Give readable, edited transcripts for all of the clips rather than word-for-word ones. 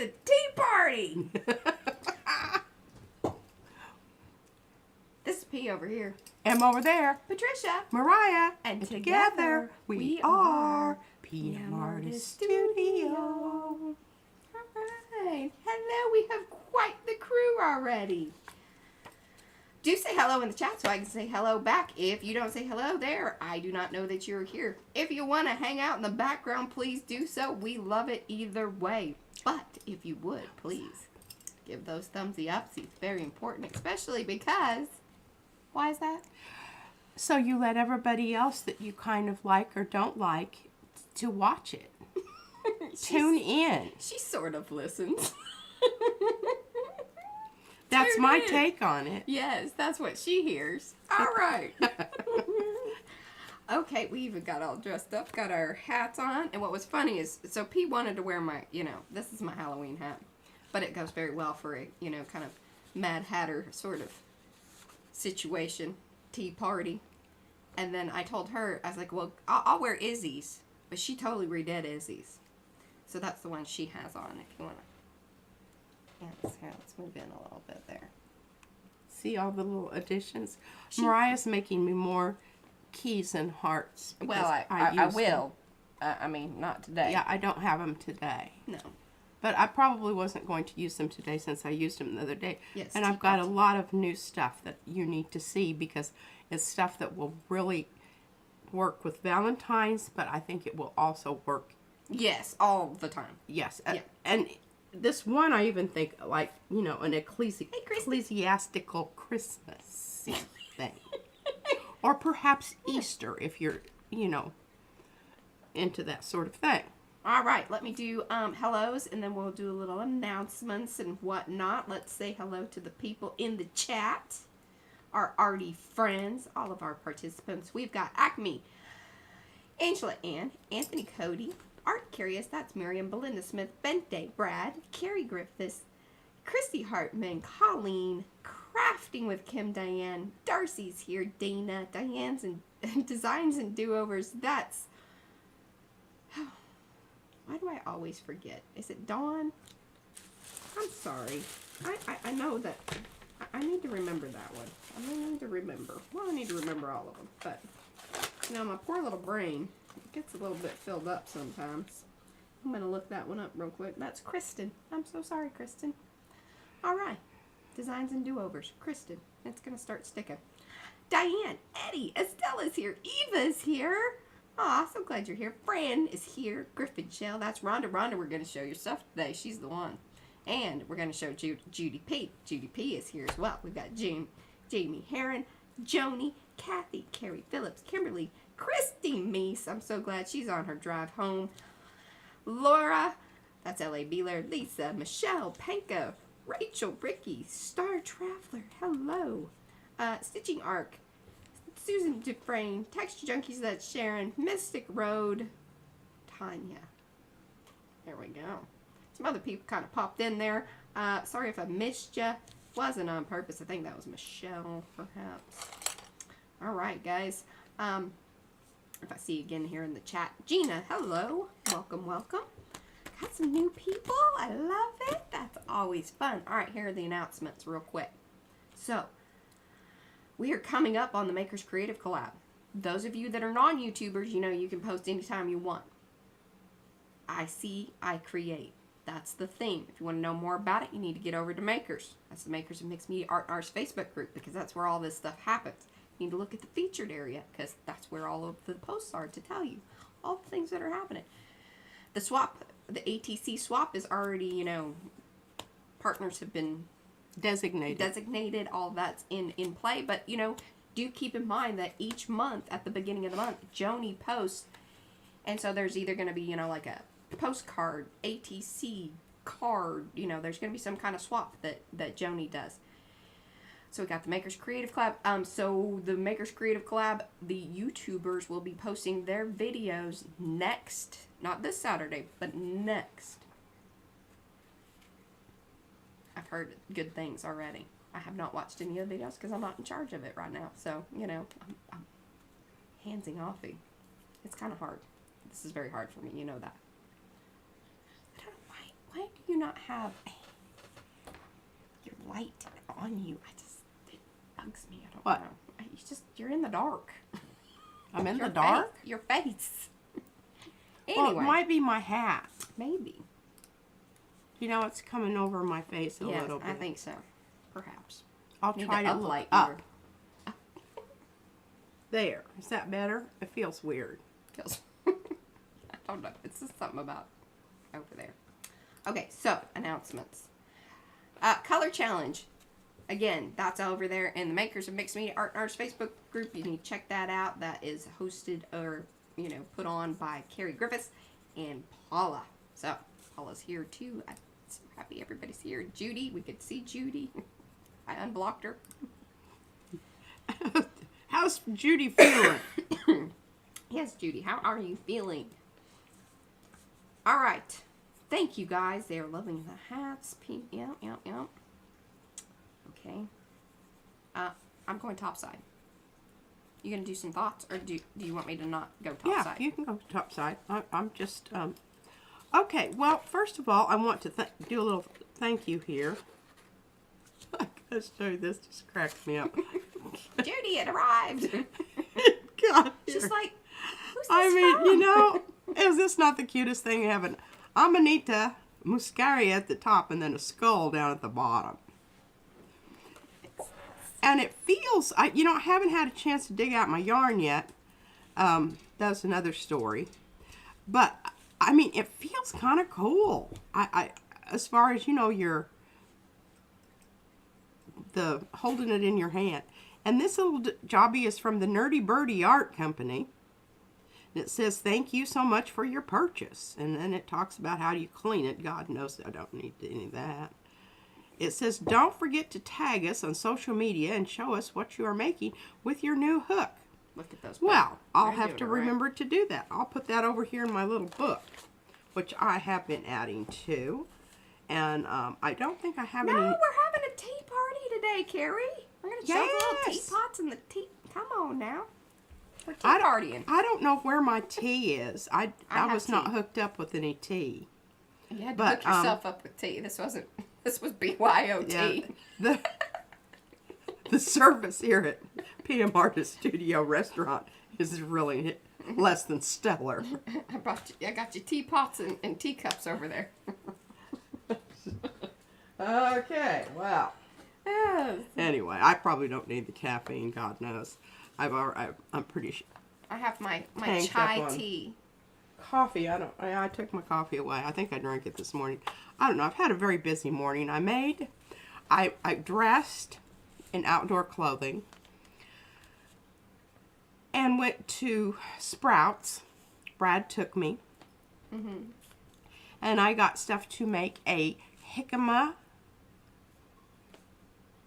the tea party. This is P over here. M over there. Patricia. Mariah. And together we are PM Artist Studio. All right. Hello, we have quite the crew already. Do say hello in the chat so I can say hello back. If you don't say hello there, I do not know that you're here. If you want to hang out in the background, please do so. We love it either way. But if you would, please give those thumbsy ups. It's very important, especially because... Why is that? So you let everybody else that you kind of like or don't like to watch it. Tune in. She sort of listens. That's my take on it. Yes, that's what she hears. All right. Okay, we even got all dressed up, got our hats on. And what was funny is, so P wanted to wear my, this is my Halloween hat. But it goes very well for a, kind of Mad Hatter sort of situation, tea party. And then I told her, I was like, well, I'll wear Izzy's. But she totally redid Izzy's. So that's the one she has on, if you want to. Let's move in a little bit there. See all the little additions? Mariah's making me more keys and hearts. Well, I will. I mean, not today. Yeah, I don't have them today. No. But I probably wasn't going to use them today since I used them the other day. Yes. And I've got a lot of new stuff that you need to see because it's stuff that will really work with Valentine's, but I think it will also work. Yes, all the time. Yes. Yeah. And this one I even think like, an ecclesiastical Christmas thing. Or perhaps Easter if you're, into that sort of thing. All right, let me do hellos, and then we'll do a little announcements and whatnot. Let's say hello to the people in the chat, our arty friends, all of our participants. We've got Acme, Angela Ann, Anthony Cody, Art Curious, that's Miriam, Belinda Smith, Bente, Brad, Carrie Griffiths, Christy Hartman, Colleen, Crafting with Kim Diane, Darcy's here, Dana, Diane's and Designs and Do-Overs, that's... Why do I always forget? Is it Dawn? I'm sorry. I know that. I need to remember that one. I need to remember. Well, I need to remember all of them. But, my poor little brain gets a little bit filled up sometimes. I'm going to look that one up real quick. That's Kristen. I'm so sorry, Kristen. All right. Designs and Do-Overs. Kristen. It's going to start sticking. Diane. Eddie. Estella's here. Eva's here. Aw, so glad you're here. Fran is here. Griffin Shell. That's Rhonda. Rhonda, we're going to show your stuff today. She's the one. And we're going to show Judy P. Judy P is here as well. We've got Jamie Heron, Joni, Kathy, Carrie Phillips, Kimberly, Christy Meese. I'm so glad she's on her drive home. Laura, that's L.A. Beeler, Lisa, Michelle, Panko, Rachel, Ricky, Star Traveler, hello. Stitching Arc, Susan Dufresne, Texture Junkies, that's Sharon, Mystic Road, Tanya. There we go. Some other people kind of popped in there. Sorry if I missed you. Wasn't on purpose. I think that was Michelle, perhaps. All right, guys. If I see you again here in the chat. Gina, hello. Welcome, welcome. Got some new people. I love it. That's always fun. All right, here are the announcements real quick. So, we are coming up on the Makers Creative Collab. Those of you that are non-YouTubers, you can post anytime you want. I see, I create. That's the theme. If you want to know more about it, you need to get over to Makers. That's the Makers of Mixed Media Art and Arts Facebook group because that's where all this stuff happens. You need to look at the featured area because that's where all of the posts are to tell you all the things that are happening. The swap, the ATC swap is already, partners have been designated, all that's in play, but do keep in mind that each month at the beginning of the month Joni posts, and so there's either going to be like a postcard, ATC card, there's going to be some kind of swap that Joni does. So we got the Makers Creative Collab. So the Makers Creative Collab, the YouTubers will be posting their videos next, not this Saturday, but next. I've heard good things already. I have not watched any of the videos because I'm not in charge of it right now. So, I'm handsing offy. It's kind of hard. This is very hard for me. You know that. I don't know why do you not have your light on you? It bugs me. I don't What? know. You're in the dark. I'm in Your the dark? Your face. Well, Anyway. it might be my hat. Maybe. You know, it's coming over my face a little bit. I think so. Perhaps. I'll Need try to to look uplight up. There. Is that better? It feels weird. Feels. I don't know. It's just something about over there. Okay, so announcements. Color challenge. Again, that's over there in the Makers of Mixed Media Art and Arts Facebook group. You need to check that out. That is hosted or, put on by Carrie Griffiths and Paula. So, Paula's here too. I'm so happy everybody's here. Judy, we could see Judy. I unblocked her. How's Judy feeling? Yes, Judy, how are you feeling? All right. Thank you, guys. They're loving the hats. Pink. Yeah. Okay. I'm going topside. You gonna do some thoughts, or do you want me to not go topside? Yeah, you can go topside. I'm just, okay, well, first of all, I want to do a little thank you here. I gotta show you, this just cracks me up. Judy, it arrived. God, Just like, who's this I mean, from? is this not the cutest thing you have? An Amanita muscaria at the top and then a skull down at the bottom. And it feels, I haven't had a chance to dig out my yarn yet. That's another story. But, I mean, it feels kind of cool. As far as, the holding it in your hand. And this little jobby is from the Nerdy Birdie Art Company. And it says, thank you so much for your purchase. And then it talks about how you clean it. God knows I don't need any of that. It says, don't forget to tag us on social media and show us what you are making with your new hook. Look at those. Well, I'll have to remember to do that. I'll put that over here in my little book, which I have been adding to. And I don't think I have any... No, we're having a tea party today, Carrie. We're going to show the little teapots and the tea... Come on now. We're tea partying. I don't know where my tea is. I was tea. not hooked up with any tea. You had to hook yourself up with tea. This was BYOT. Yeah, the service here at PM Artist Studio Restaurant is really less than stellar. I got you teapots and teacups over there. Okay, well. Anyway, I probably don't need the caffeine. God knows. I'm pretty sure. I have my Tanked chai up on tea. Coffee. I took my coffee away. I think I drank it this morning. I don't know. I've had a very busy morning. I dressed in outdoor clothing and went to Sprouts. Brad took me. Mm-hmm. And I got stuff to make a jicama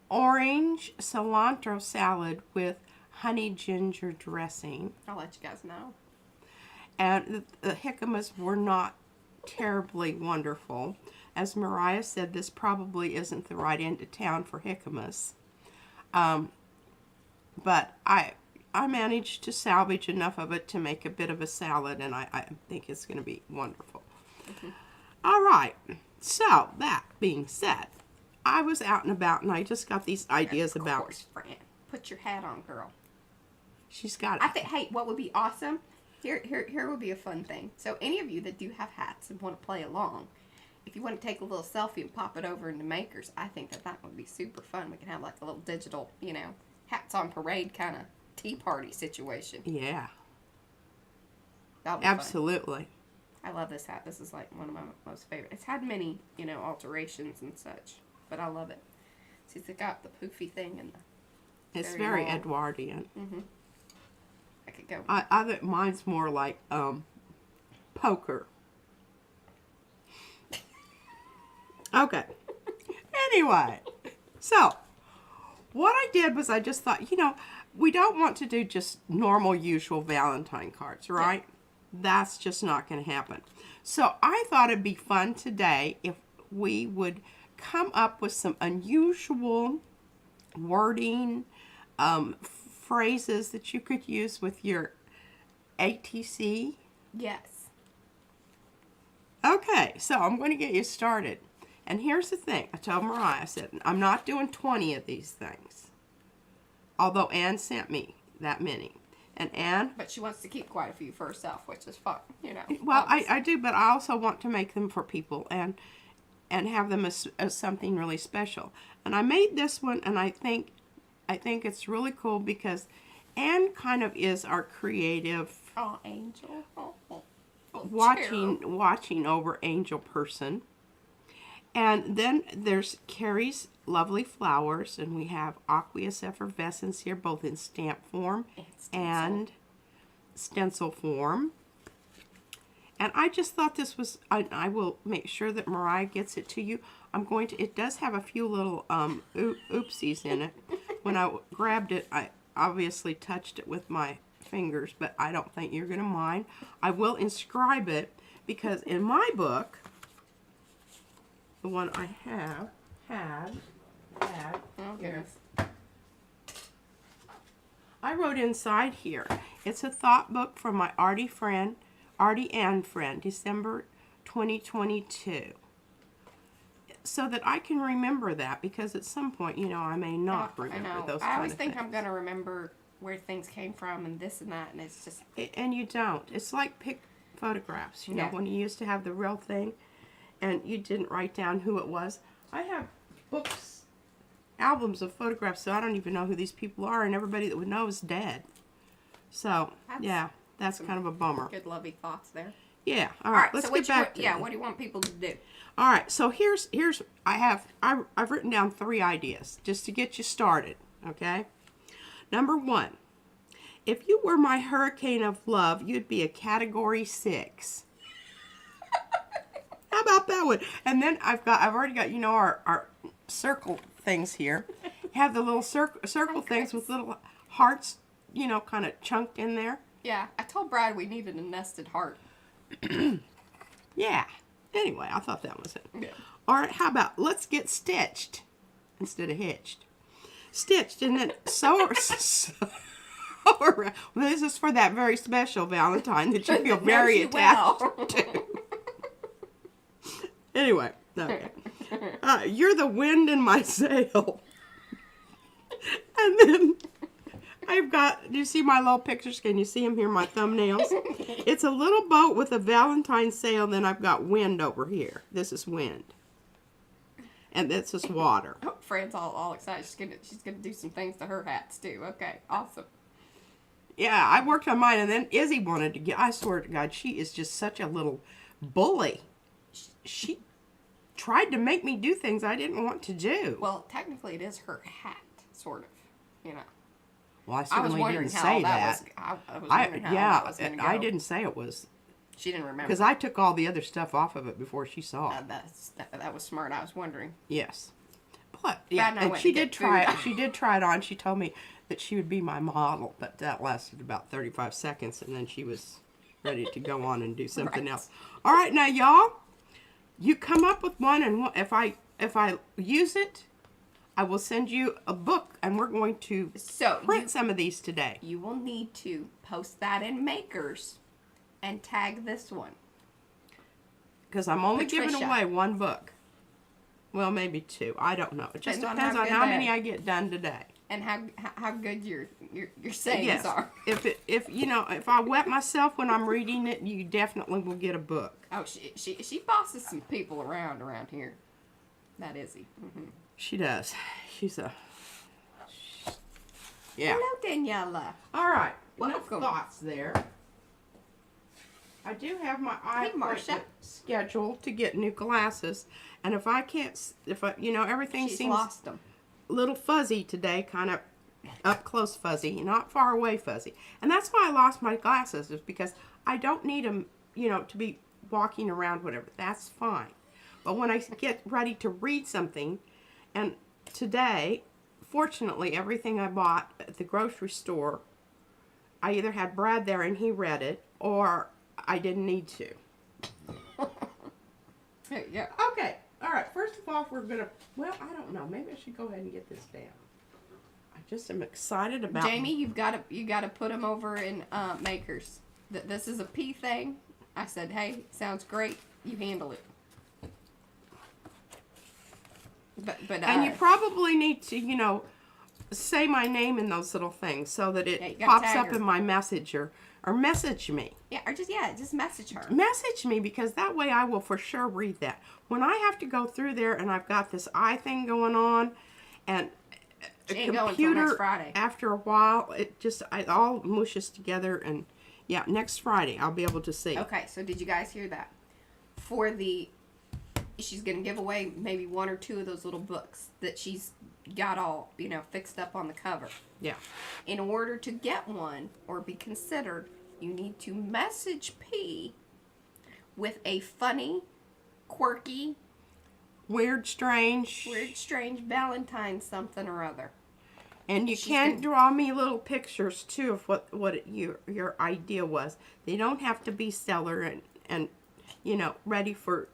orange cilantro salad with honey ginger dressing. I'll let you guys know. And the jicamas were not terribly wonderful. As Mariah said, this probably isn't the right end of town for jicamas. But I managed to salvage enough of it to make a bit of a salad, and I think it's going to be wonderful. Mm-hmm. All right. So, that being said, I was out and about, and I just got these ideas about... Of course, Fran. Put your hat on, girl. She's got I think, hey, what would be awesome? Here would be a fun thing. So, any of you that do have hats and want to play along, if you want to take a little selfie and pop it over into Makers, I think that would be super fun. We can have like a little digital, hats on parade kind of tea party situation. Yeah. That would be absolutely. Fun. I love this hat. This is like one of my most favorite. It's had many, alterations and such, but I love it. See, it's got the poofy thing and the... It's very Edwardian. Mm-hmm. I could go... I think mine's more like, poker. Okay. Anyway, so what I did was I just thought, we don't want to do just normal, usual Valentine cards, right? Yeah. That's just not going to happen. So I thought it'd be fun today if we would come up with some unusual wording, phrases that you could use with your ATC. Yes. Okay, so I'm going to get you started. And here's the thing. I told Mariah, I said, I'm not doing 20 of these things. Although Ann sent me that many. And Ann... But she wants to keep quite a few for herself, which is fun, you know. Well, I do, but I also want to make them for people and have them as something really special. And I made this one, and I think it's really cool because Ann kind of is our creative... Oh, Angel. Oh, watching over Angel person. And then there's Carrie's lovely flowers, and we have aqueous effervescence here, both in stamp form and stencil form. And I just thought this was, I will make sure that Mariah gets it to you. It does have a few little oopsies in it. When I grabbed it, I obviously touched it with my fingers, but I don't think you're going to mind. I will inscribe it because in my book, the one I had, oh goodness. I wrote inside here, it's a thought book from my Arty Ann friend, December 2022. So that I can remember that, because at some point, you know, I may not remember those kind of things. I always think I'm going to remember where things came from and this and that, and it's just... And you don't. It's like pick photographs, you know, when you used to have the real thing and you didn't write down who it was. I have books, albums of photographs, so I don't even know who these people are, and everybody that would know is dead. So, yeah, that's kind of a bummer. Good lovey thoughts there. Yeah, all right, let's get back to it. Yeah, what do you want people to do? All right, so here's I've written down 3 ideas just to get you started, okay? Number 1, if you were my hurricane of love, you'd be a category 6. How about that one? And then I've already got, you know, our circle things here. Have the little circle things with little hearts, you know, kind of chunked in there. Yeah, I told Brad we needed a nested heart. Yeah. Anyway, I thought that was it. Yeah. All right, how about let's get stitched instead of hitched. Stitched and then sew around. Well, this is for that very special Valentine that you feel very attached to. Anyway, okay. You're the wind in my sail. And then I've got, do you see my little pictures? Can you see them here, my thumbnails? It's a little boat with a Valentine sail, then I've got wind over here. This is wind. And this is water. Oh, Fran's all excited. She's gonna do some things to her hats too. Okay, awesome. Yeah, I worked on mine, and then Izzy wanted to get, I swear to God, she is just such a little bully. She tried to make me do things I didn't want to do. Well, technically it is her hat, sort of, you know. Well, I certainly didn't say that. I was wondering how that was going to go. I didn't say it was. She didn't remember. Because I took all the other stuff off of it before she saw it. That was smart. I was wondering. Yes. But, yeah, and she did try it. She did try it on. She told me that she would be my model, but that lasted about 35 seconds, and then she was ready to go on and do something else. All right, now, y'all, you come up with one, and if I use it, I will send you a book, and we're going to print some of these today. You will need to post that in Makers and tag this one. Because I'm only giving away 1 book. Well, maybe 2. I don't know. It just depends on how many I get done today. And how good your sayings are. If you know, if I wet myself when I'm reading it, you definitely will get a book. Oh, she bosses some people around here. That Izzy. Mm-hmm. She does. She's a... Yeah. Hello, Daniela. All right. Welcome. Enough thoughts there. I do have my eye appointment scheduled to get new glasses. And if I can't... you know, everything seems... lost them. A little fuzzy today. Kind of up close fuzzy. Not far away fuzzy. And that's why I lost my glasses. Is because I don't need them, you know, to be walking around, whatever. That's fine. But when I get ready to read something... And today, fortunately, everything I bought at the grocery store, I either had Brad there and he read it, or I didn't need to. Yeah. Okay. All right. First of all, we're going to, well, I don't know. Maybe I should go ahead and get this down. I just am excited about... Jamie, you got to put them over in Makers. This is a P thing. I said, hey, sounds great. You handle it. But And you probably need to, you know, say my name in those little things so that you it gotta pops tag up her. in my messenger or message me. yeah, or just message her. Message me, because that way I will for sure read that. When I have to go through there and I've got this eye thing going on, and She a ain't going till next Friday. after a while, it all mushes together. And yeah, next Friday I'll be able to see. Okay, so did you guys hear that? She's gonna give away maybe 1 or 2 of those little books that she's got all, you know, fixed up on the cover. Yeah. In order to get one or be considered, you need to message P with a funny, quirky, Weird, strange. Valentine something or other. And you can draw me little pictures too of what your idea was. They don't have to be stellar and you know, ready for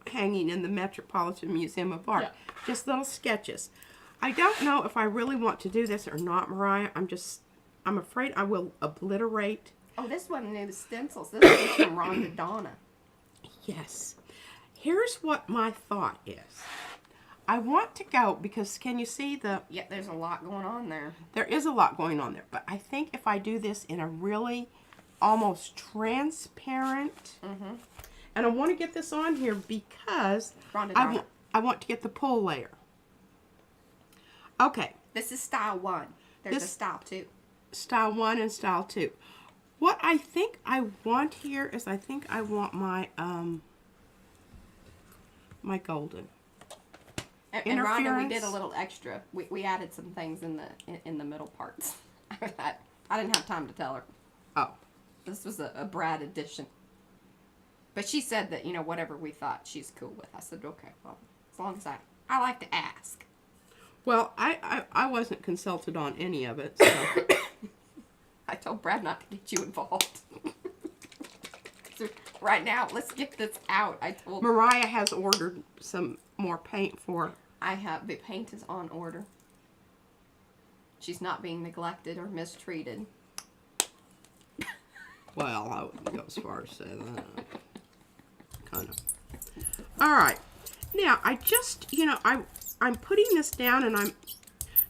hanging in the Metropolitan Museum of Art. Yeah. Just little sketches. I don't know if I really want to do this or not, Mariah. I'm afraid I will obliterate. Oh, this one new stencils. This is from Rhonda Donna. Yes. Here's what my thought is. I want to go, because can you see Yeah, there's a lot going on there. there is a lot going on there, but I think if I do this in a really almost transparent, and I want to get this on here because Rhonda Donna. I want to get the pull layer. Okay, This is style 1. There's a This- style 2. style 1 and style 2. What I think I want here is I think I want my my golden. And Rhonda, we Interference. did a little extra. We added some things in the middle parts. I didn't have time to tell her. Oh, This was a Brad edition. But she said that, you know, whatever we thought she's cool with. I said, okay, well, as long as I like to ask. well, I wasn't consulted on any of it, so. I told Brad not to get you involved. So right now, let's get this out. I told Mariah has ordered some more paint for. the paint is on order. She's not being neglected or mistreated. Well, I wouldn't go as far as say that. Kind of. All right. Now, I just, you know, I'm putting this down and I'm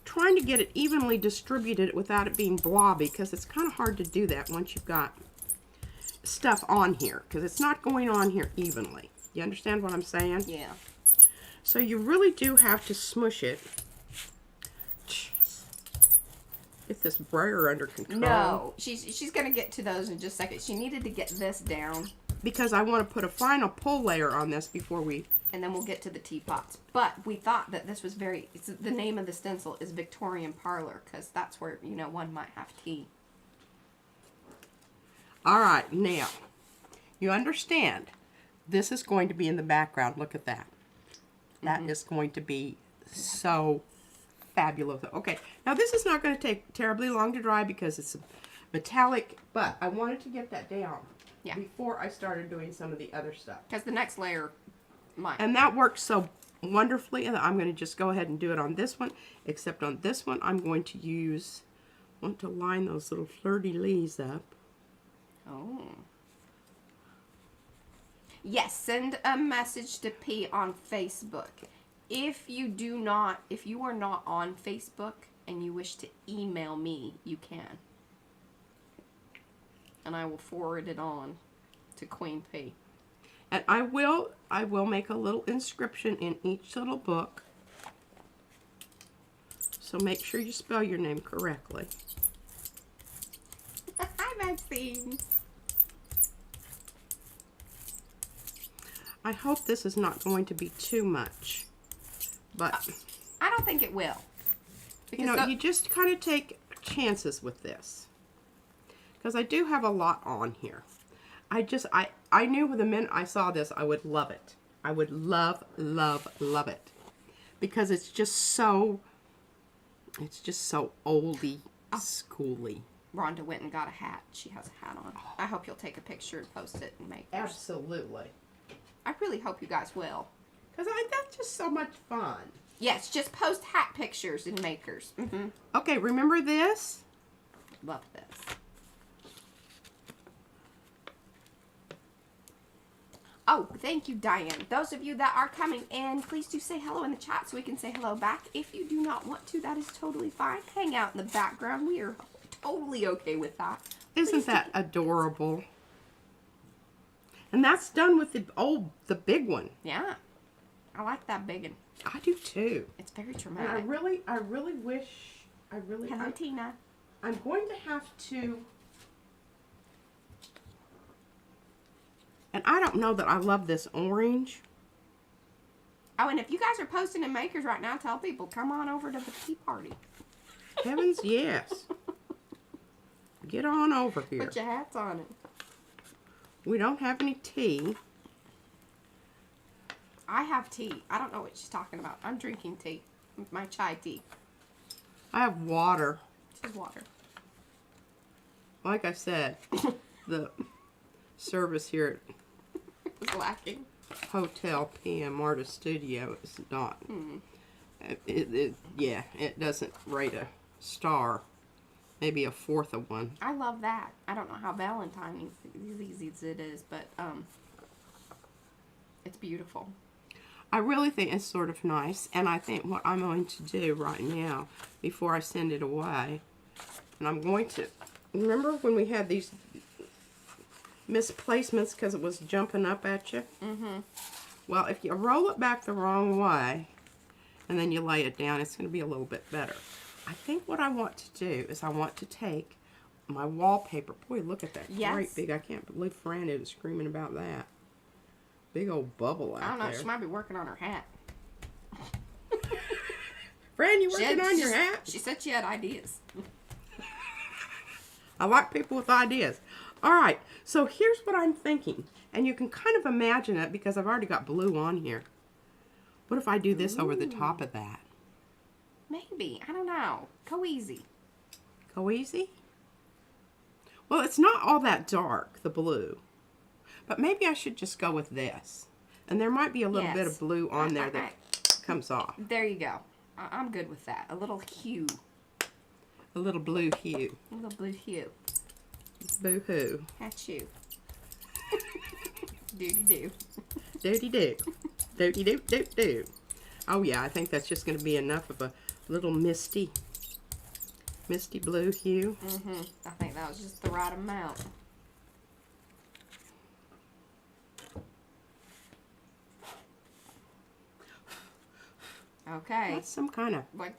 trying to get it evenly distributed without it being blobby, because it's kind of hard to do that once you've got stuff on here, because it's not going on here evenly. You understand what I'm saying? Yeah. So you really do have to smush it. Jeez. Get this brayer under control. No, she's gonna get to those in just a second. She needed to get this down, Because I want to put a final pull layer on this before we... and then we'll get to the teapots. But we thought that this was the name of the stencil is Victorian Parlor, because that's where, you know, one might have tea. All right, now, you understand, this is going to be in the background. Look at that. That is going to be so fabulous. Okay, now this is not going to take terribly long to dry because it's metallic, but I wanted to get that down before I started doing some of the other stuff. Because the next layer might. And that works so wonderfully, and I'm going to just go ahead and do it on this one, except on this one I'm going to want to line those little fleur-de-lis up. Oh. Yes, send a message to P on Facebook. If you are not on Facebook and you wish to email me, you can. And I will forward it on to Queen P. And I will make a little inscription in each little book. So make sure you spell your name correctly. Hi, Maxine. I hope this is not going to be too much. But, I don't think it will. you know, you just kind of take chances with this. Because I do have a lot on here. I knew the minute I saw this, I would love it. I would love, love, love it. Because it's just so oldie, schooly. Rhonda went and got a hat. She has a hat on. I hope you'll take a picture and post it and make yours. Absolutely. I really hope you guys will. Because that's just so much fun. Yes, just post hat pictures in Makers. Okay, remember this? Love this. Oh, thank you, Diane. Those of you that are coming in, please do say hello in the chat so we can say hello back. If you do not want to, that is totally fine. Hang out in the background. We are totally okay with that. Isn't that adorable? And that's done with the big one. Yeah. I like that big one. I do too. It's very And dramatic. I really wish, Hello, Tina. I'm going to have to, and I don't know that I love this orange. Oh, and if you guys are posting in Makers right now, tell people, come on over to the tea party. Heavens, yes. Get on over here. Put your hats on it. We don't have any tea. I have tea. I don't know what she's talking about. I'm drinking tea. My chai tea. I have water. This is water. Like I said, the service here It's lacking. at Hotel PM Artist Studio is not. Yeah, it doesn't rate a star. Maybe a fourth of one. I love that. I don't know how Valentine easy it is, but it's beautiful. I really think it's sort of nice, and I think what I'm going to do right now, before I send it away, and I'm going to, remember when we had these misplacements because it was jumping up at you? Mm-hmm. Well, if you roll it back the wrong way, and then you lay it down, it's going to be a little bit better. I think what I want to do is I want to take my wallpaper. Boy, look at that great big, I can't believe Fran is screaming about that. Big old bubble out there. I don't know, she might be working on her hat. Fran, you working on your hat? She said she had ideas. I like people with ideas. All right, so here's what I'm thinking. And you can kind of imagine it because I've already got blue on here. What if I do this over the top of that? Maybe. I don't know. Go easy. Go easy? Well, it's not all that dark, the blue. But maybe I should just go with this. And there might be a little bit of blue on there that comes off. There you go. I'm good with that. A little hue. A little blue hue. A little blue hue. Boo-hoo. That's you. Doody-doo. Doody-doo. Doody-doo-doo-doo. Oh, yeah, I think that's just going to be enough of a little misty blue hue. Mm-hmm. I think that was just the right amount. Okay. That's some kind of... Look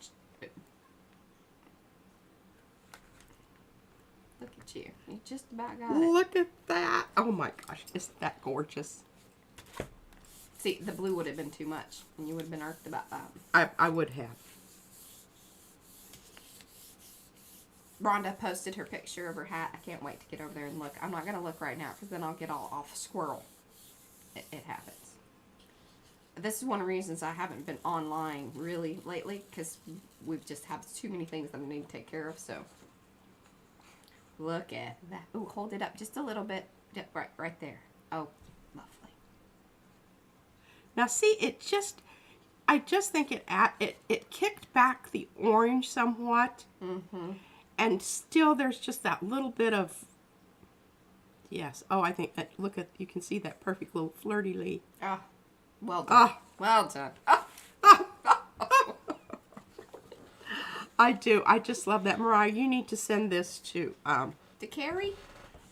at you. You just about got it. Look at that. Oh, my gosh. Isn't that gorgeous? See, the blue would have been too much, and you would have been irked about that. I would have. Rhonda posted her picture of her hat. I can't wait to get over there and look. I'm not going to look right now because then I'll get all off squirrel. It happens. This is one of the reasons I haven't been online really lately because we've just have too many things that I need to take care of. So look at that. Ooh, hold it up just a little bit. Yep, right there. Oh, lovely. Now see, I just think it kicked back the orange somewhat. Mm-hmm. And still there's just that little bit of, yes. Oh, I think that, look at, you can see that perfect little flirty-lee. Oh, well done. Oh. Well done. Oh. I do. I just love that. Mariah, you need to send this to Carrie?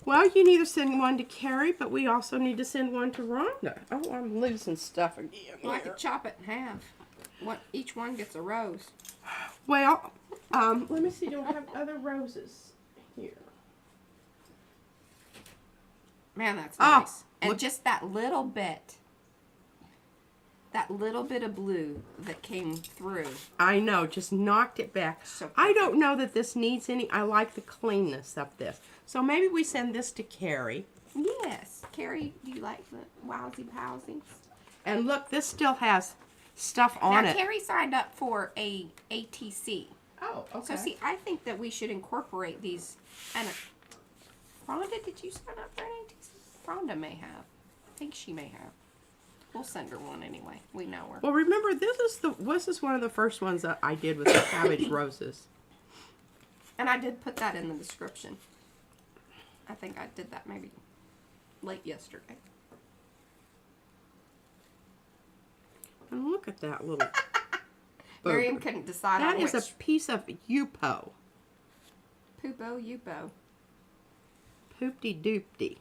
Well, you need to send one to Carrie, but we also need to send one to Rhonda. Oh, I'm losing stuff again. Well, I could chop it in half. Each one gets a rose. Well, let me see. Do I have other roses here? Man, that's nice. And look. just that little bit of blue that came through. I know, just knocked it back. So I don't know that this needs any. I like the cleanness of this. So maybe we send this to Carrie. Yes. Carrie, do you like the wowsy powsies? And look, this still has stuff on now, it. Carrie signed up for a ATC. Oh, okay. So see, I think that we should incorporate these. And Rhonda, did you sign up for an ATC? Rhonda may have. I think she may have. We'll send her one anyway. We know her. Well, remember, this is one of the first ones that I did with the cabbage roses. And I did put that in the description. I think I did that maybe late yesterday. And look at that little Miriam booger. couldn't decide That on is which. a piece of Yupo. Poopo Yupo. Poopty doopty.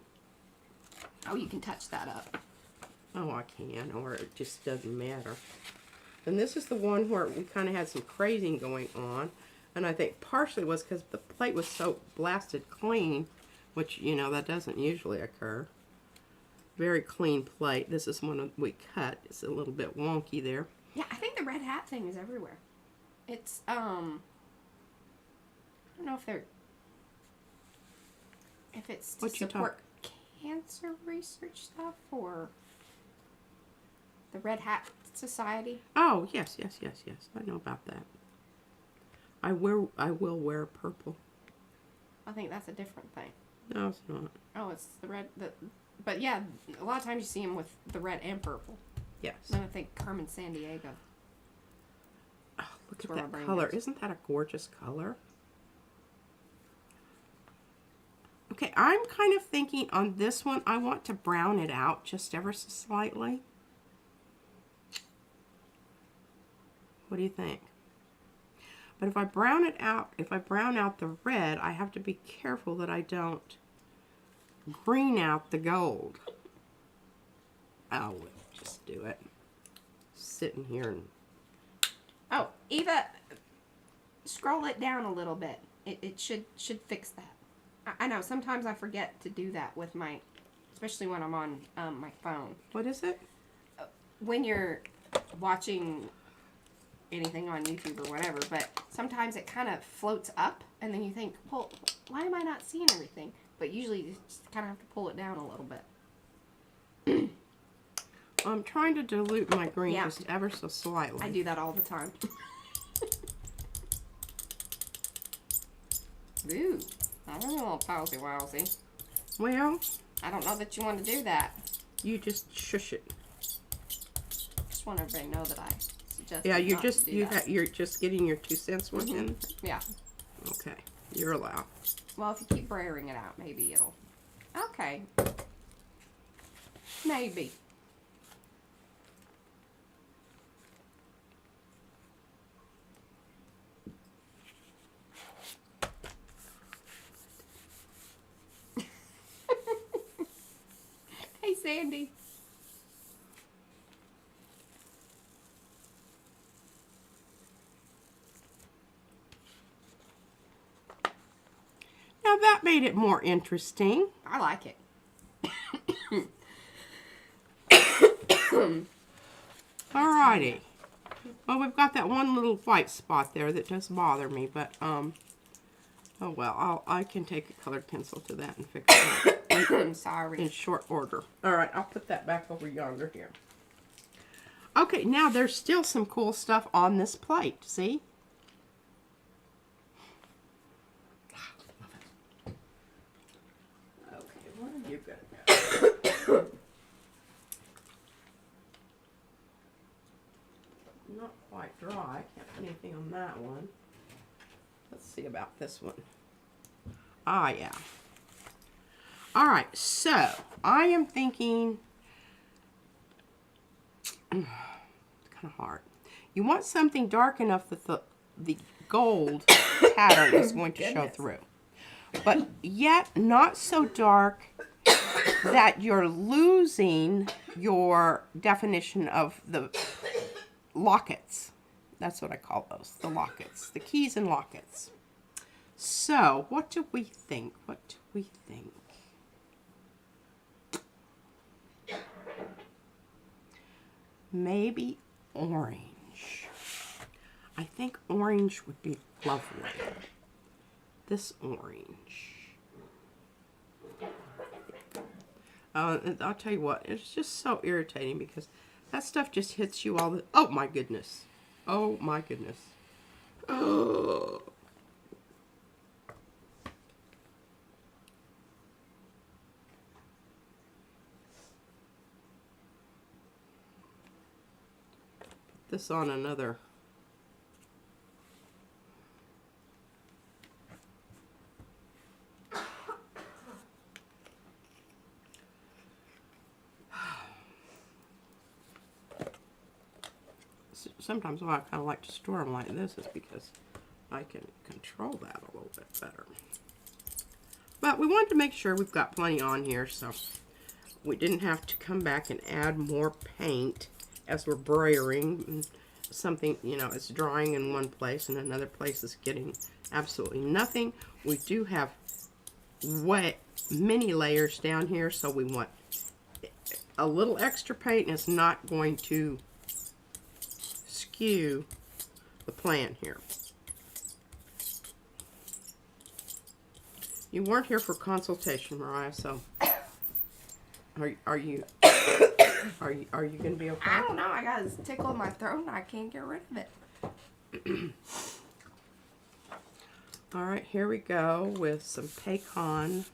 Oh, you can touch that up. Oh, I can, or it just doesn't matter. And this is the one where we kind of had some crazing going on. And I think partially was because the plate was so blasted clean, which, you know, that doesn't usually occur. Very clean plate. This is one we cut. It's a little bit wonky there. Yeah, I think the red hat thing is everywhere. It's, I don't know if it's to support cancer research stuff or the Red Hat Society. Oh, yes. I know about that. I will wear purple. I think that's a different thing. No, it's not. Oh, it's the red. But yeah, a lot of times you see them with the red and purple. Yes. And I think Carmen Sandiego. Oh, look at that color. Isn't that a gorgeous color? Okay, I'm kind of thinking on this one, I want to brown it out just ever so slightly. What do you think? But if I brown it out, if I brown out the red, I have to be careful that I don't green out the gold. Oh, we'll just do it. Sitting here and... Oh, Eva, scroll it down a little bit. It should fix that. I know, sometimes I forget to do that with my, especially when I'm on my phone. What is it? When you're watching anything on YouTube or whatever, but sometimes it kind of floats up, and then you think, well, why am I not seeing everything? But usually you just kind of have to pull it down a little bit. I'm trying to dilute my green just ever so slightly. I do that all the time. Ooh, that was a little palsy-wowsy. Well, I don't know that you want to do that. You just shush it. Just want everybody to know that I suggest. Yeah, you're not just to do that. you're just getting your 2 cents worth in. Yeah. Okay, you're allowed. Well, if you keep brayering it out, maybe it'll. Okay. Maybe. Hey, Sandy. Now that made it more interesting. I like it. Alrighty. Well, we've got that one little white spot there that does bother me, but oh well, I can take a colored pencil to that and fix it I'm sorry. in short order. Alright, I'll put that back over yonder here. Okay, now there's still some cool stuff on this plate, see? Okay, where are you going to go? Not quite dry. Can't put anything on that one. Let's see about this one. Ah, yeah. Alright, so I am thinking... It's kind of hard. You want something dark enough that the gold pattern is going to show through. But yet not so dark that you're losing your definition of the lockets. That's what I call those, the lockets. The keys and lockets. So, what do we think? What do we think? Maybe orange. I think orange would be lovely. This orange. I'll tell you what, it's just so irritating because that stuff just hits you all the... Oh my goodness. Oh my goodness. Oh. Put this on another. sometimes why I kind of like to store them like this is because I can control that a little bit better. But we wanted to make sure we've got plenty on here, so we didn't have to come back and add more paint as we're brayering. Something, you know, it's drying in one place and another place is getting absolutely nothing. We do have many layers down here, so we want a little extra paint, and it's not going to skew the plan here. You weren't here for consultation, Mariah, so are you going to be okay? I don't know. I got this tickle in my throat and I can't get rid of it. All right, here we go with some Paycon.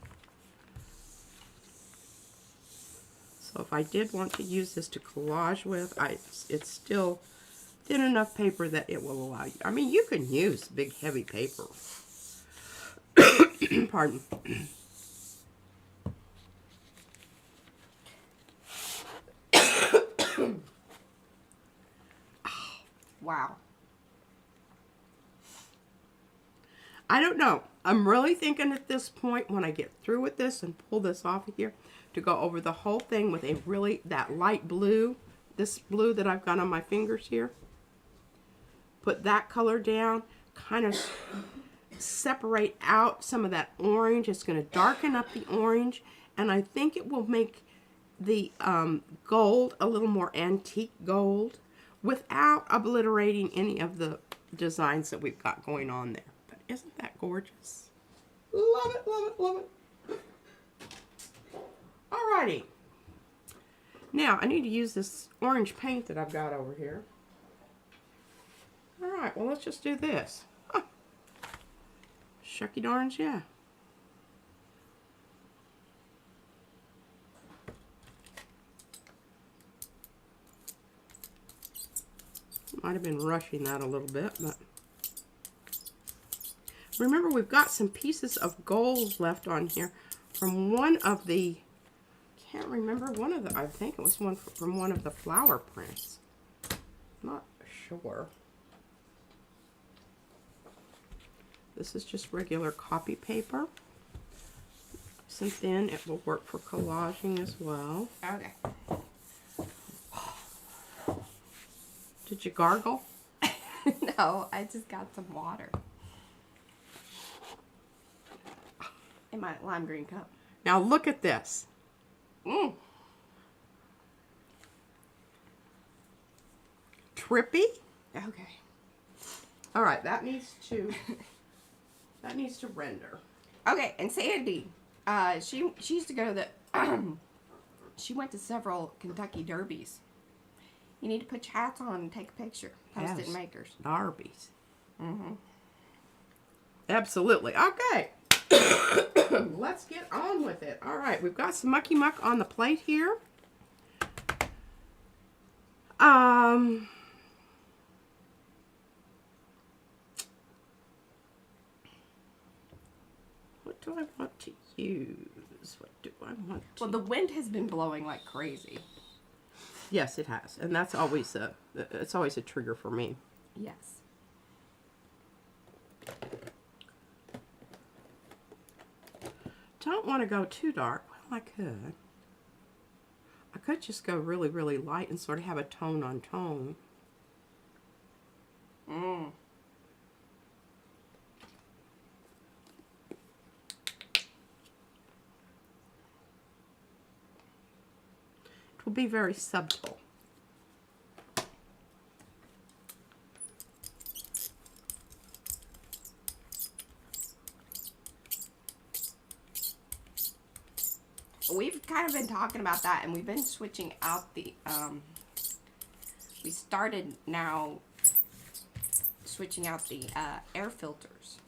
So if I did want to use this to collage with, it's still thin enough paper that it will allow you. I mean, you can use big, heavy paper. Pardon. Wow. I don't know. I'm really thinking at this point, when I get through with this and pull this off of here, to go over the whole thing with a really, that light blue, this blue that I've got on my fingers here. Put that color down, kind of separate out some of that orange. It's going to darken up the orange, and I think it will make the gold a little more antique gold without obliterating any of the designs that we've got going on there. But isn't that gorgeous? Love it, love it, love it. Alrighty. Now, I need to use this orange paint that I've got over here. Alright, well, let's just do this. Huh. Shucky darns, yeah. Might have been rushing that a little bit, but remember, we've got some pieces of gold left on here from one of the, can't remember, I think it was one from one of the flower prints. Not sure. This is just regular copy paper. Some thin, it will work for collaging as well. Okay. Did you gargle? No, I just got some water in my lime green cup. Now look at this. Trippy? Okay. All right, that needs to render. Okay, and Sandy, she used to go to the, she went to several Kentucky Derbies. You need to put your hats on and take a picture. Post it in Makers. Derbies. Mm-hmm. Absolutely. Okay. Let's get on with it. All right, we've got some mucky muck on the plate here. What do I want to use? What do I want to... Well, the wind has been blowing like crazy. Yes, it has, and that's always it's always a trigger for me. Yes. Don't want to go too dark. Well, I could just go really, really light and sort of have a tone on tone. It will be very subtle. We've kind of been talking about that, and we've been switching out the, we started now switching out the air filters.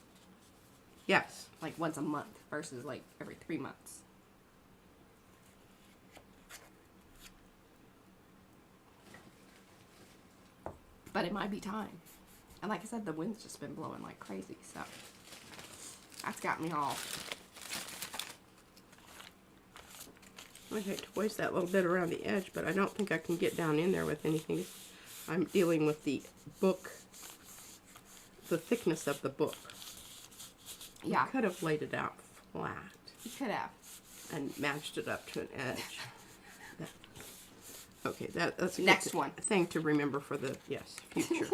Yes. Like once a month versus like every 3 months. But it might be time. And like I said, the wind's just been blowing like crazy, so that's got me all. I hate to waste that little bit around the edge, but I don't think I can get down in there with anything. I'm dealing with the book, the thickness of the book. Yeah. You could have laid it out flat. You could have. And matched it up to an edge. Okay, that's a Next one. thing to remember for the, yes, future.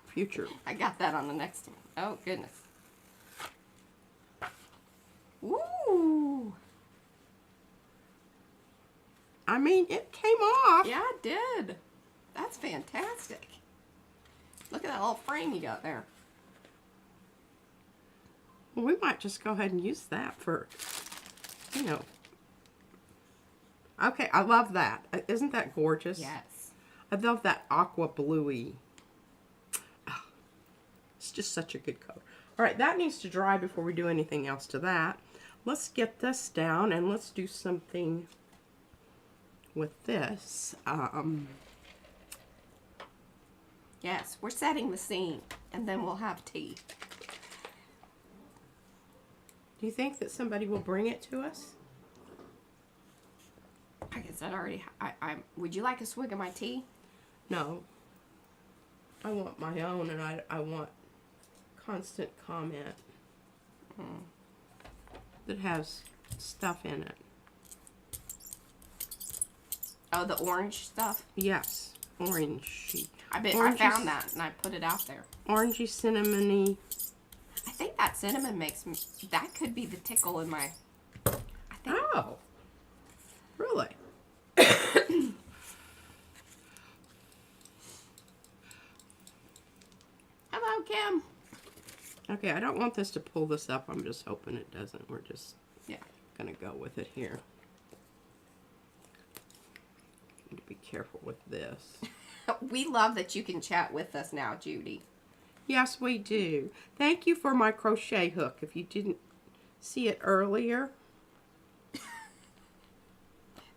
Future. I got that on the next one. Oh, goodness. Ooh. I mean, it came off. Yeah, it did. That's fantastic. Look at that little frame you got there. Well, we might just go ahead and use that for, you know. Okay, I love that. Isn't that gorgeous? Yes. I love that aqua bluey. Oh, it's just such a good color. All right, that needs to dry before we do anything else to that. Let's get this down and let's do something with this. Yes, we're setting the scene, and then we'll have tea. Do you think that somebody will bring it to us? I guess that already. Would you like a swig of my tea? No. I want my own, and I want constant comment that has stuff in it. Oh, the orange stuff? Yes, orangey. I found that, and I put it out there. Orangey, cinnamony. I think that cinnamon makes me. That could be the tickle in my. I think. Oh, really? Hello, Kim. Okay, I don't want this to pull this up. I'm just hoping it doesn't. We're just Yeah. gonna go with it here. Need to be careful with this. We love that you can chat with us now, Judy. Yes, we do. Thank you for my crochet hook. If you didn't see it earlier.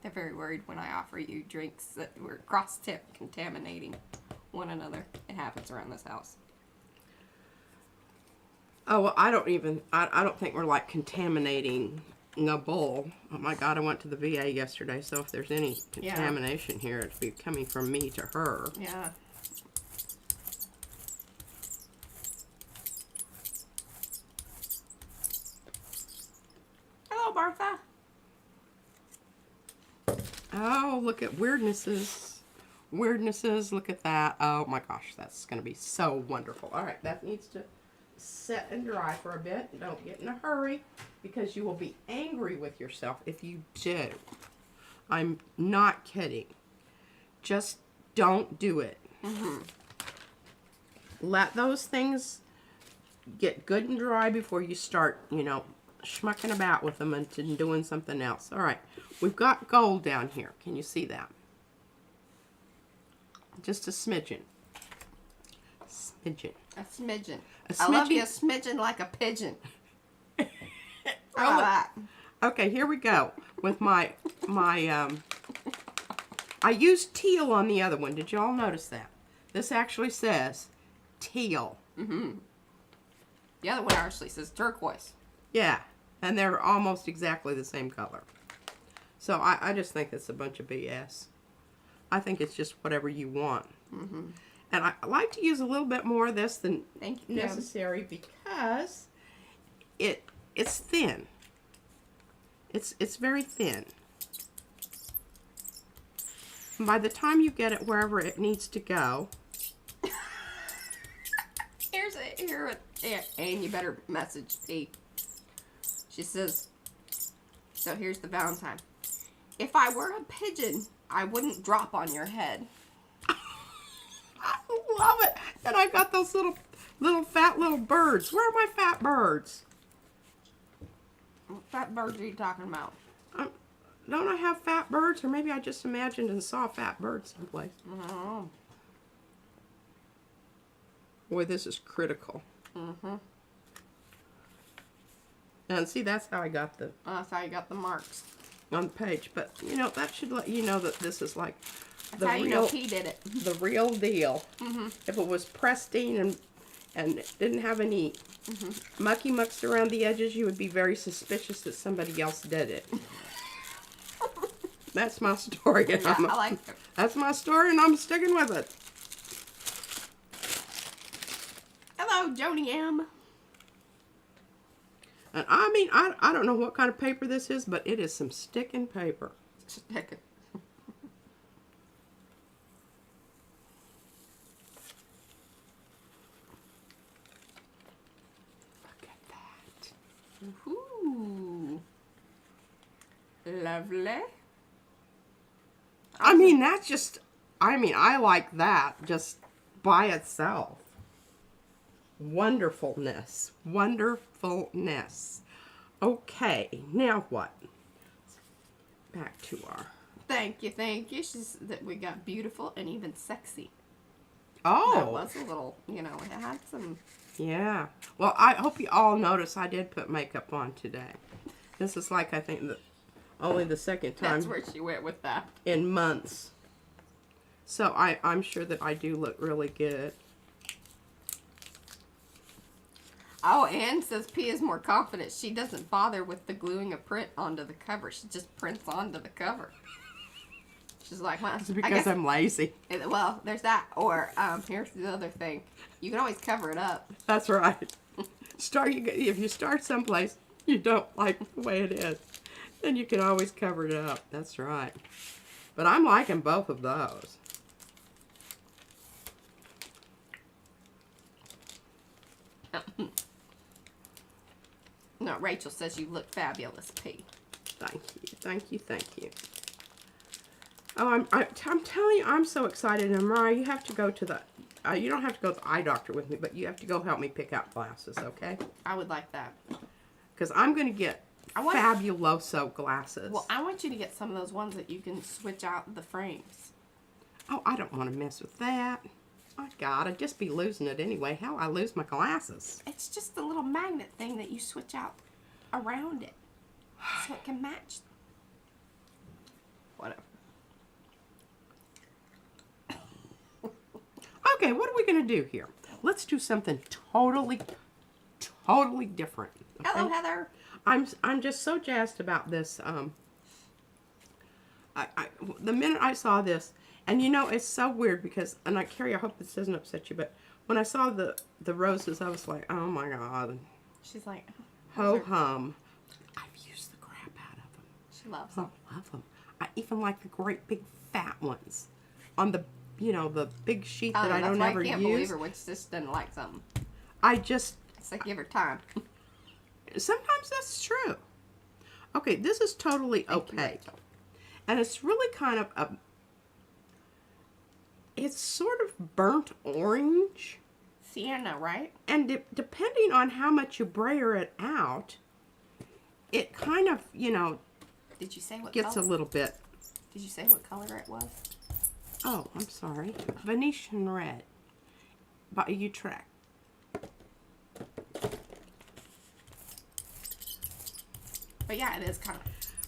They're very worried when I offer you drinks that we're cross-tip contaminating one another. It happens around this house. Oh, well, I don't think we're like contaminating a bowl. Oh my God, I went to the VA yesterday, so if there's any contamination here, it'd be coming from me to her. Yeah. Hello, Martha. Oh, look at weirdnesses. Weirdnesses, look at that. Oh my gosh, that's going to be so wonderful. All right, that needs to set and dry for a bit. Don't get in a hurry because you will be angry with yourself if you do. I'm not kidding. Just don't do it. Let those things get good and dry before you start, you know, schmucking about with them and doing something else. All right, we've got gold down here. Can you see that? Just a smidgen. Smidgen. A smidgen. A I love smidgen. you a smidgen like a pigeon. Oh, How about that? Okay, here we go with my I used teal on the other one. Did y'all notice that? This actually says teal. The other one actually says turquoise. Yeah, and they're almost exactly the same color. So I just think it's a bunch of BS. I think it's just whatever you want. And I like to use a little bit more of this than Thank you, necessary because it's thin. It's very thin. And by the time you get it wherever it needs to go. And you better message P. She says, so here's the Valentine. If I were a pigeon, I wouldn't drop on your head. I love it. And I got those little fat little birds. Where are my fat birds? What fat birds are you talking about? Don't I have fat birds? Or maybe I just imagined and saw a fat bird someplace. Oh. Boy, this is critical. And see, that's how I got That's how you got the marks. on the page. But, you know, that should let you know that this is like That's how you know P did it. the real deal. If it was pristine and didn't have any mucky mucks around the edges, you would be very suspicious that somebody else did it. That's my story. Yeah, I like it. That's my story, and I'm sticking with it. Hello, Joni M. And I mean, I don't know what kind of paper this is, but it is some sticking paper. Stick it. Look at that. Ooh. Lovely. I mean, that's just, I mean, I like that just by itself. Wonderfulness. Wonderfulness. Okay, now what? Back to our... Thank you, thank you. She's that we got beautiful and even sexy. Oh! That was a little, you know, it had some... Yeah. Well, I hope you all notice I did put makeup on today. This is like, I think, only the second time That's where she went with that. in months. So I'm sure that I do look really good. Oh, Anne says P is more confident. She doesn't bother with the gluing a print onto the cover. She just prints onto the cover. She's like, well, It's because I'm lazy. Well, there's that. Or here's the other thing. You can always cover it up. That's right. If you start someplace you don't like the way it is, then you can always cover it up. That's right. But I'm liking both of those. No, Rachel says you look fabulous, P. Thank you, thank you, thank you. Oh, I'm telling you, I'm so excited. And Mariah, you have to go to the, you don't have to go to the eye doctor with me, but you have to go help me pick out glasses, okay? I would like that. Because I'm going to get fabuloso glasses. Well, I want you to get some of those ones that you can switch out the frames. Oh, I don't want to mess with that. My God, I'd just be losing it anyway. Hell, I lose my glasses. It's just a little magnet thing that you switch out around it so it can match. Whatever. Okay, what are we going to do here? Let's do something totally different. Okay? Hello, Heather. I'm just so jazzed about this. The minute I saw this, and you know, it's so weird because, and Carrie, I hope this doesn't upset you, but when I saw the roses, I was like, oh my God. She's like, ho hum. I've used the crap out of them. She loves them. I love them. I even like the great big fat ones on the, you know, the big sheet that I don't ever use. I can't believe her when she just doesn't like something. It's like, give her time. Sometimes that's true. Okay, this is totally opaque. And it's really kind of it's sort of burnt orange. Sienna, right? And depending on how much you brayer it out, it kind of, you know, did you say what gets color? A little bit. Did you say what color it was? Oh, I'm sorry. Venetian red by Utrecht. But yeah, it is kind of.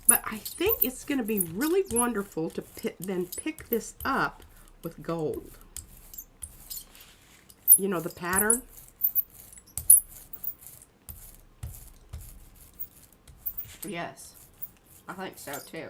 But I think it's going to be really wonderful to then pick this up with gold. You know, the pattern. Yes, I think so too.